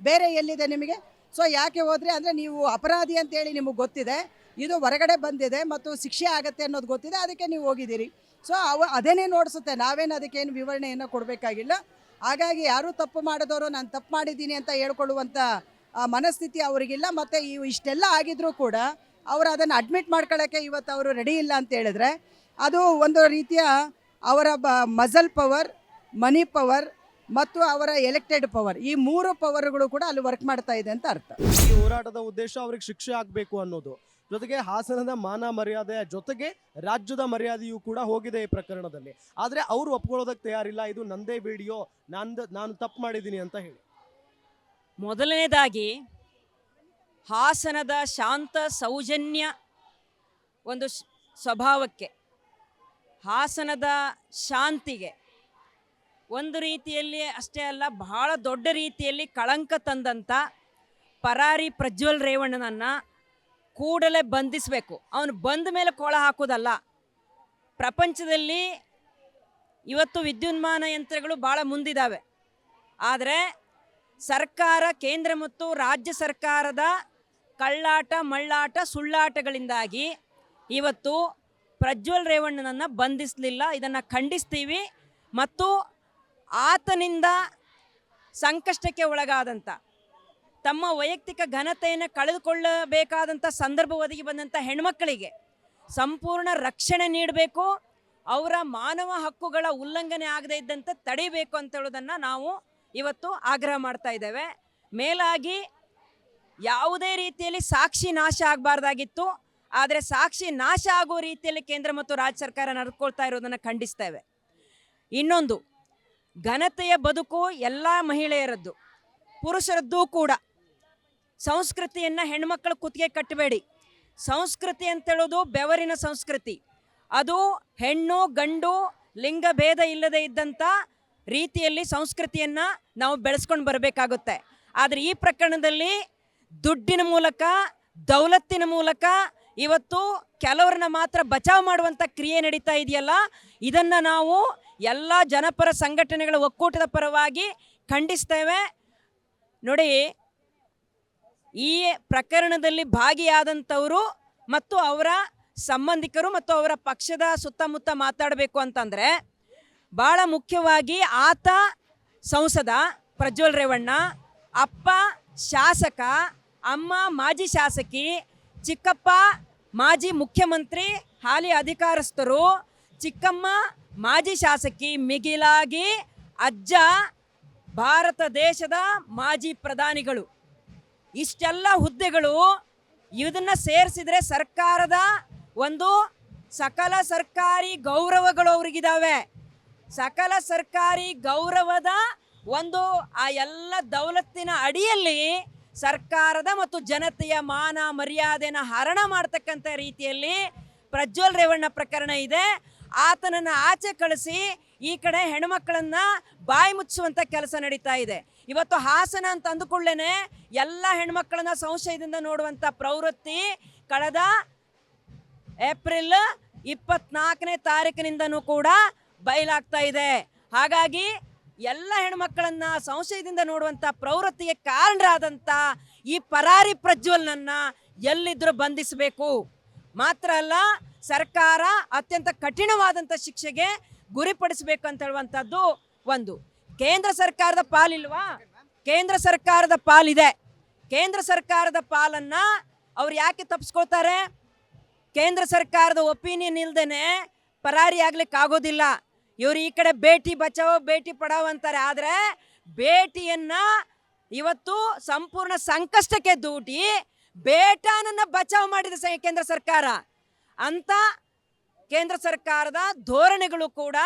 ಬೇರೆ ಎಲ್ಲಿದೆ ನಿಮಗೆ? ಸೊ ಯಾಕೆ ಹೋದ್ರಿ ಅಂದರೆ ನೀವು ಅಪರಾಧಿ ಅಂತೇಳಿ ನಿಮಗೆ ಗೊತ್ತಿದೆ, ಇದು ಹೊರಗಡೆ ಬಂದಿದೆ ಮತ್ತು ಶಿಕ್ಷೆ ಆಗುತ್ತೆ ಅನ್ನೋದು ಗೊತ್ತಿದೆ, ಅದಕ್ಕೆ ನೀವು ಹೋಗಿದ್ದೀರಿ. ಸೊ ಅದೇನೇ ನೋಡಿಸುತ್ತೆ, ನಾವೇನು ಅದಕ್ಕೇನು ವಿವರಣೆಯನ್ನು ಕೊಡಬೇಕಾಗಿಲ್ಲ. ಹಾಗಾಗಿ ಯಾರೂ ತಪ್ಪು ಮಾಡಿದವರು ನಾನು ತಪ್ಪು ಮಾಡಿದ್ದೀನಿ ಅಂತ ಹೇಳ್ಕೊಳ್ಳುವಂಥ ಮನಸ್ಥಿತಿ ಅವರಿಗಿಲ್ಲ. ಮತ್ತು ಇಷ್ಟೆಲ್ಲ ಆಗಿದ್ರೂ ಕೂಡ ಅವರು ಅದನ್ನು ಅಡ್ಮಿಟ್ ಮಾಡ್ಕೊಳ್ಳೋಕ್ಕೆ ಇವತ್ತು ಅವರು ರೆಡಿ ಇಲ್ಲ ಅಂತ ಹೇಳಿದ್ರೆ ಅದು ಒಂದು ರೀತಿಯ ಅವರ ಮಸಲ್ ಪವರ್, ಮನಿ ಪವರ್ ಮತ್ತು ಅವರ ಎಲೆಕ್ಟೆಡ್ ಪವರ್, ಈ ಮೂರು ಪವರ್ಗಳು ಕೂಡ ಅಲ್ಲಿ ವರ್ಕ್ ಮಾಡ್ತಾ ಇದೆ ಅಂತ ಅರ್ಥ. ಈ ಹೋರಾಟದ ಉದ್ದೇಶ ಅವ್ರಿಗೆ ಶಿಕ್ಷೆ ಆಗಬೇಕು ಅನ್ನೋದು, ಜೊತೆಗೆ ಹಾಸನದ ಮಾನ ಮರ್ಯಾದೆ ಜೊತೆಗೆ ರಾಜ್ಯದ ಮರ್ಯಾದೆಯೂ ಕೂಡ ಹೋಗಿದೆ ಈ ಪ್ರಕರಣದಲ್ಲಿ. ಆದರೆ ಅವರು ಒಪ್ಕೊಳ್ಳೋದಕ್ಕೆ ತಯಾರಿಲ್ಲ, ಇದು ನಂದೇ ವಿಡಿಯೋ, ನಾನು ತಪ್ಪು ಮಾಡಿದ್ದೀನಿ ಅಂತ ಹೇಳಿ. ಮೊದಲನೇದಾಗಿ ಹಾಸನದ ಶಾಂತ ಸೌಜನ್ಯ ಒಂದು ಸ್ವಭಾವಕ್ಕೆ, ಹಾಸನದ ಶಾಂತಿಗೆ ಒಂದು ರೀತಿಯಲ್ಲಿ ಅಷ್ಟೇ ಅಲ್ಲ, ಬಹಳ ದೊಡ್ಡ ರೀತಿಯಲ್ಲಿ ಕಳಂಕ ತಂದಂಥ ಪರಾರಿ ಪ್ರಜ್ವಲ್ ರೇವಣ್ಣನನ್ನು ಕೂಡಲೇ ಬಂಧಿಸಬೇಕು. ಅವನು ಬಂದ ಮೇಲೆ ಕೋಳ ಹಾಕೋದಲ್ಲ. ಪ್ರಪಂಚದಲ್ಲಿ ಇವತ್ತು ವಿದ್ಯುನ್ಮಾನ ಯಂತ್ರಗಳು ಭಾಳ ಮುಂದಿದ್ದಾವೆ, ಆದರೆ ಸರ್ಕಾರ, ಕೇಂದ್ರ ಮತ್ತು ರಾಜ್ಯ ಸರ್ಕಾರದ ಕಳ್ಳಾಟ, ಮಳ್ಳಾಟ, ಸುಳ್ಳಾಟಗಳಿಂದಾಗಿ ಇವತ್ತು ಪ್ರಜ್ವಲ್ ರೇವಣ್ಣನನ್ನು ಬಂಧಿಸಲಿಲ್ಲ. ಇದನ್ನು ಖಂಡಿಸ್ತೀವಿ. ಮತ್ತು ಆತನಿಂದ ಸಂಕಷ್ಟಕ್ಕೆ ಒಳಗಾದಂಥ, ತಮ್ಮ ವೈಯಕ್ತಿಕ ಘನತೆಯನ್ನು ಕಳೆದುಕೊಳ್ಳಬೇಕಾದಂಥ ಸಂದರ್ಭ ಒದಗಿ ಬಂದಂಥ ಹೆಣ್ಮಕ್ಕಳಿಗೆ ಸಂಪೂರ್ಣ ರಕ್ಷಣೆ ನೀಡಬೇಕು, ಅವರ ಮಾನವ ಹಕ್ಕುಗಳ ಉಲ್ಲಂಘನೆ ಆಗದೇ ಇದ್ದಂತೆ ತಡಿಬೇಕು ಅಂತ ಹೇಳೋದನ್ನು ನಾವು ಇವತ್ತು ಆಗ್ರಹ ಮಾಡ್ತಾ ಇದ್ದೇವೆ. ಮೇಲಾಗಿ ಯಾವುದೇ ರೀತಿಯಲ್ಲಿ ಸಾಕ್ಷಿ ನಾಶ ಆಗಬಾರ್ದಾಗಿತ್ತು, ಆದರೆ ಸಾಕ್ಷಿ ನಾಶ ಆಗೋ ರೀತಿಯಲ್ಲಿ ಕೇಂದ್ರ ಮತ್ತು ರಾಜ್ಯ ಸರ್ಕಾರ ನಡ್ಕೊಳ್ತಾ ಇರೋದನ್ನು ಖಂಡಿಸ್ತೇವೆ. ಇನ್ನೊಂದು, ಘನತೆಯ ಬದುಕು ಎಲ್ಲ ಮಹಿಳೆಯರದ್ದು, ಪುರುಷರದ್ದು ಕೂಡ. ಸಂಸ್ಕೃತಿಯನ್ನು ಹೆಣ್ಮಕ್ಳು ಕುತ್ತಿಗೆ ಕಟ್ಟಬೇಡಿ. ಸಂಸ್ಕೃತಿ ಅಂತೇಳೋದು ಬೆವರಿನ ಸಂಸ್ಕೃತಿ. ಅದು ಹೆಣ್ಣು ಗಂಡು ಲಿಂಗ ಭೇದ ಇಲ್ಲದೆ ಇದ್ದಂಥ ರೀತಿಯಲ್ಲಿ ಸಂಸ್ಕೃತಿಯನ್ನು ನಾವು ಬೆಳೆಸ್ಕೊಂಡು ಬರಬೇಕಾಗುತ್ತೆ. ಆದರೆ ಈ ಪ್ರಕರಣದಲ್ಲಿ ದುಡ್ಡಿನ ಮೂಲಕ, ದೌಲತ್ತಿನ ಮೂಲಕ ಇವತ್ತು ಕೆಲವ್ರನ್ನ ಮಾತ್ರ ಬಚಾವ್ ಮಾಡುವಂಥ ಕ್ರಿಯೆ ನಡೀತಾ ಇದೆಯಲ್ಲ, ಇದನ್ನು ನಾವು ಎಲ್ಲ ಜನಪರ ಸಂಘಟನೆಗಳ ಒಕ್ಕೂಟದ ಪರವಾಗಿ ಖಂಡಿಸ್ತೇವೆ. ನೋಡಿ, ಈ ಪ್ರಕರಣದಲ್ಲಿ ಭಾಗಿಯಾದಂಥವರು ಮತ್ತು ಅವರ ಸಂಬಂಧಿಕರು ಮತ್ತು ಅವರ ಪಕ್ಷದ ಸುತ್ತಮುತ್ತ ಮಾತಾಡಬೇಕು ಅಂತಂದರೆ, ಭಾಳ ಮುಖ್ಯವಾಗಿ ಆತ ಸಂಸದ ಪ್ರಜ್ವಲ್ ರೇವಣ್ಣ, ಅಪ್ಪ ಶಾಸಕ, ಅಮ್ಮ ಮಾಜಿ ಶಾಸಕಿ, ಚಿಕ್ಕಪ್ಪ ಮಾಜಿ ಮುಖ್ಯಮಂತ್ರಿ ಹಾಲಿ ಅಧಿಕಾರಸ್ಥರು, ಚಿಕ್ಕಮ್ಮ ಮಾಜಿ ಶಾಸಕಿ, ಮಿಗಿಲಾಗಿ ಅಜ್ಜ ಭಾರತ ದೇಶದ ಮಾಜಿ ಪ್ರಧಾನಿಗಳು. ಇಷ್ಟೆಲ್ಲ ಹುದ್ದೆಗಳು, ಇದನ್ನು ಸೇರಿಸಿದರೆ ಸರ್ಕಾರದ ಒಂದು ಸಕಲ ಸರ್ಕಾರಿ ಗೌರವಗಳು ಅವ್ರಿಗಿದ್ದಾವೆ. ಸಕಲ ಸರ್ಕಾರಿ ಗೌರವದ ಒಂದು ಆ ಎಲ್ಲ ದೌಲತ್ತಿನ ಅಡಿಯಲ್ಲಿ ಸರ್ಕಾರದ ಮತ್ತು ಜನತೆಯ ಮಾನ ಮರ್ಯಾದೆನ ಹರಣ ಮಾಡ್ತಕ್ಕಂಥ ರೀತಿಯಲ್ಲಿ ಪ್ರಜ್ವಲ್ ರೇವಣ್ಣ ಪ್ರಕರಣ ಇದೆ. ಆತನನ್ನು ಆಚೆ ಕಳಿಸಿ ಈ ಕಡೆ ಹೆಣ್ಮಕ್ಳನ್ನ ಬಾಯಿ ಮುಚ್ಚುವಂಥ ಕೆಲಸ ನಡೀತಾ ಇದೆ. ಇವತ್ತು ಹಾಸನ ಅಂತ ಅಂದುಕೊಳ್ಳೇನೆ ಎಲ್ಲ ಹೆಣ್ಮಕ್ಳನ್ನ ಸಂಶಯದಿಂದ ನೋಡುವಂಥ ಪ್ರವೃತ್ತಿ ಕಳೆದ ಏಪ್ರಿಲ್ 24ನೇ ತಾರೀಕಿನಿಂದನೂ ಕೂಡ ಬಯಲಾಗ್ತಾ ಇದೆ. ಹಾಗಾಗಿ ಎಲ್ಲ ಹೆಣ್ಮಕ್ಕಳನ್ನ ಸಂಶಯದಿಂದ ನೋಡುವಂಥ ಪ್ರವೃತ್ತಿಗೆ ಕಾರಣರಾದಂಥ ಈ ಪರಾರಿ ಪ್ರಜ್ವಲ್ನನ್ನ ಎಲ್ಲಿದ್ರೂ ಬಂಧಿಸಬೇಕು. ಮಾತ್ರ ಅಲ್ಲ, ಸರ್ಕಾರ ಅತ್ಯಂತ ಕಠಿಣವಾದಂಥ ಶಿಕ್ಷೆಗೆ ಗುರಿಪಡಿಸಬೇಕು ಅಂತ ಹೇಳುವಂಥದ್ದು ಒಂದು. ಕೇಂದ್ರ ಸರ್ಕಾರದ ಪಾಲಿಲ್ವಾ? ಕೇಂದ್ರ ಸರ್ಕಾರದ ಪಾಲಿದೆ. ಕೇಂದ್ರ ಸರ್ಕಾರದ ಪಾಲನ್ನು ಅವ್ರು ಯಾಕೆ ತಪ್ಪಿಸ್ಕೊಳ್ತಾರೆ? ಕೇಂದ್ರ ಸರ್ಕಾರದ ಒಪಿನಿಯನ್ ಇಲ್ದೇನೆ ಪರಾರಿ ಆಗ್ಲಿಕ್ಕೆ ಆಗೋದಿಲ್ಲ. ಇವರು ಈ ಕಡೆ ಬೇಟಿ ಬಚಾವೋ ಬೇಟಿ ಪಡಾವೋ ಅಂತಾರೆ, ಆದರೆ ಬೇಟಿಯನ್ನ ಇವತ್ತು ಸಂಪೂರ್ಣ ಸಂಕಷ್ಟಕ್ಕೆ ದೂಡಿ ಬೇಟಾನನ್ನ ಬಚಾವ್ ಮಾಡಿದ ಕೇಂದ್ರ ಸರ್ಕಾರ. ಅಂತ ಕೇಂದ್ರ ಸರ್ಕಾರದ ಧೋರಣೆಗಳು ಕೂಡ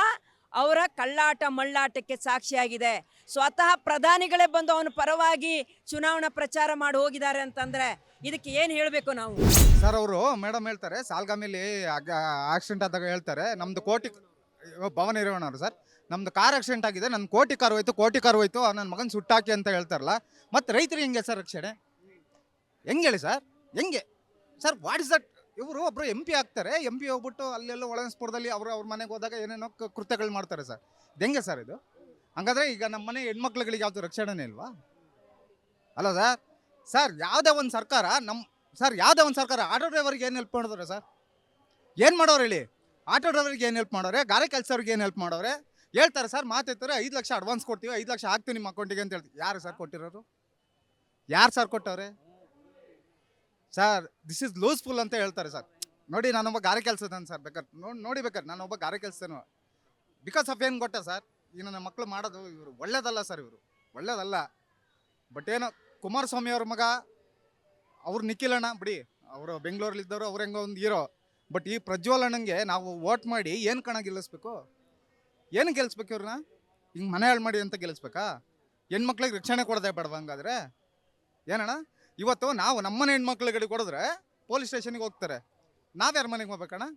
ಅವರ ಕಳ್ಳಾಟ ಮಳ್ಳಾಟಕ್ಕೆ ಸಾಕ್ಷಿಯಾಗಿದೆ. ಸ್ವತಃ ಪ್ರಧಾನಿಗಳೇ ಬಂದು ಅವನ ಪರವಾಗಿ ಚುನಾವಣಾ ಪ್ರಚಾರ ಮಾಡಿ ಹೋಗಿದ್ದಾರೆ ಅಂತಂದ್ರೆ ಇದಕ್ಕೆ ಏನು ಹೇಳಬೇಕು ನಾವು? ಸರ್, ಅವರು ಮೇಡಮ್ ಹೇಳ್ತಾರೆ ಸಾಲ್ಗಾಮಿಲಿ ಆಕ್ಸಿಡೆಂಟ್ ಆದಾಗ ಹೇಳ್ತಾರೆ, ನಮ್ದು ಭವನ ರೇವಣ್ಣವರು ಸರ್, ನಮ್ದು ಕಾರ್ ಆಕ್ಸಿಡೆಂಟ್ ಆಗಿದೆ, ನನ್ನ ಕೋಟಿ ಕಾರ್ ಹೋಯ್ತು, ನನ್ನ ಮಗನ ಸುಟ್ಟಾಕಿ ಅಂತ ಹೇಳ್ತಾರಲ್ಲ. ಮತ್ತು ರೈತರಿಗೆ ಹೆಂಗೆ ಸರ್ ರಕ್ಷಣೆ? ಹೆಂಗೆ ಹೇಳಿ ಸರ್, ಹೆಂಗೆ ಸರ್? What is that? ಇವರು ಒಬ್ಬರು MP ಆಗ್ತಾರೆ, MP ಹೋಗ್ಬಿಟ್ಟು ಅಲ್ಲೆಲ್ಲ ಒಳಸ್ಪುರದಲ್ಲಿ ಅವ್ರ ಮನೆಗೆ ಹೋದಾಗ ಏನೇನೋ ಕೃತ್ಯಗಳು ಮಾಡ್ತಾರೆ ಸರ್. ಇದು ಹೆಂಗೆ ಸರ್ ಇದು? ಹಂಗಾದ್ರೆ ಈಗ ನಮ್ಮ ಮನೆ ಹೆಣ್ಮಕ್ಳುಗಳಿಗೆ ಯಾವುದು ರಕ್ಷಣೆನೇ ಇಲ್ವಾ? ಅಲ್ಲ ಸರ್. ಸರ್, ಯಾವುದೇ ಒಂದು ಸರ್ಕಾರ ಆಟೋ ಡ್ರೈವರ್ಗೆ ಏನು ಹೆಲ್ಪ್ ಮಾಡಿದ್ರೆ ಸರ್? ಏನು ಮಾಡೋರು ಹೇಳಿ? ಆಟೋ ಡ್ರೈವರ್ಗೆ ಏನು ಹೆಲ್ಪ್ ಮಾಡೋರೆ? ಗಾರೆ ಕೆಲಸವ್ರಿಗೆ ಏನು ಹೆಲ್ಪ್ ಮಾಡೋರೆ? ಹೇಳ್ತಾರೆ ಸರ್, ಮಾತಾಡ್ತಾರೆ 5 ಲಕ್ಷ ಅಡ್ವಾನ್ಸ್ ಕೊಡ್ತೀವಿ, 5 ಲಕ್ಷ ಹಾಕ್ತೀವಿ ನಿಮ್ಮ ಅಕೌಂಟಿಗೆ ಅಂತ ಹೇಳ್ತೀವಿ. ಯಾರು ಸರ್ ಕೊಟ್ಟಿರೋರು? ಯಾರು ಸರ್ ಕೊಟ್ಟವ್ರೆ ಸರ್? ದಿಸ್ ಇಸ್ ಲೂಸ್ಫುಲ್ ಅಂತ ಹೇಳ್ತಾರೆ ಸರ್. ನೋಡಿ, ನಾನೊಬ್ಬ ಗಾರೆ ಕೆಲಸದನು ಸರ್, ಬೇಕಾದ್ರೆ ನಾನೊಬ್ಬ ಗಾರೆ ಕೆಲಸದನು. ಬಿಕಾಸ್ ಆಫ್ ಏನು ಗೊತ್ತಾ ಸರ್, ಈಗ ನನ್ನ ಮಕ್ಕಳು ಮಾಡೋದು ಇವರು ಒಳ್ಳೇದಲ್ಲ ಸರ್, ಇವರು ಒಳ್ಳೇದಲ್ಲ. ಬಟ್ ಏನೋ ಕುಮಾರಸ್ವಾಮಿ ಅವ್ರ ಮಗ ಅವ್ರು ನಿಖಿಲಣ್ಣ ಬಿಡಿ, ಅವರು ಬೆಂಗಳೂರಲ್ಲಿದ್ದವರು, ಅವ್ರು ಹೆಂಗೋ ಒಂದು ಹೀರೋ. ಬಟ್ ಈ ಪ್ರಜ್ವಲ್ ಅಣ್ಣಂಗೆ ನಾವು ವೋಟ್ ಮಾಡಿ ಏನು ಕಣ ಗೆಲ್ಲಿಸ್ಬೇಕು? ಏನು ಗೆಲ್ಲಿಸ್ಬೇಕು ಇವ್ರನ್ನ? ಹಿಂಗೆ ಮನೆ ಹಾಳು ಮಾಡಿ ಅಂತ ಗೆಲ್ಲಿಸ್ಬೇಕಾ? ಹೆಣ್ಮಕ್ಳಿಗೆ ರಕ್ಷಣೆ ಕೊಡೋದೇ ಬೇಡವಾ? ಹಂಗಾದ್ರೆ ಏನಣ್ಣ? ಇವತ್ತು ನಾವು ನಮ್ಮನೆ ಹೆಣ್ಮಕ್ಳುಗಳಿಗೆ ಕೊಡಿದ್ರೆ ಪೊಲೀಸ್ ಸ್ಟೇಷನ್ಗೆ ಹೋಗ್ತಾರೆ, ನಾವ್ಯಾರ ಮನೆಗೆ ಹೋಗ್ಬೇಕಣ್ಣ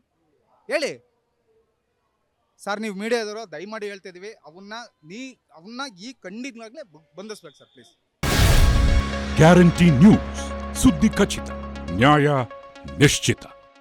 ಹೇಳಿ ಸರ್? ನೀವು ಮೀಡಿಯಾದವರು ದಯಮಾಡಿ ಹೇಳ್ತಿದ್ದೀವಿ, ಅವನ್ನ ಈ ಖಂಡಿತವಾಗ್ಲೇ ಬಂಧಿಸ್ಬೇಕು ಸರ್, ಪ್ಲೀಸ್. ಗ್ಯಾರಂಟಿ ನ್ಯೂಸ್, ಸುದ್ದಿ ಖಚಿತ, ನ್ಯಾಯ ನಿಶ್ಚಿತ.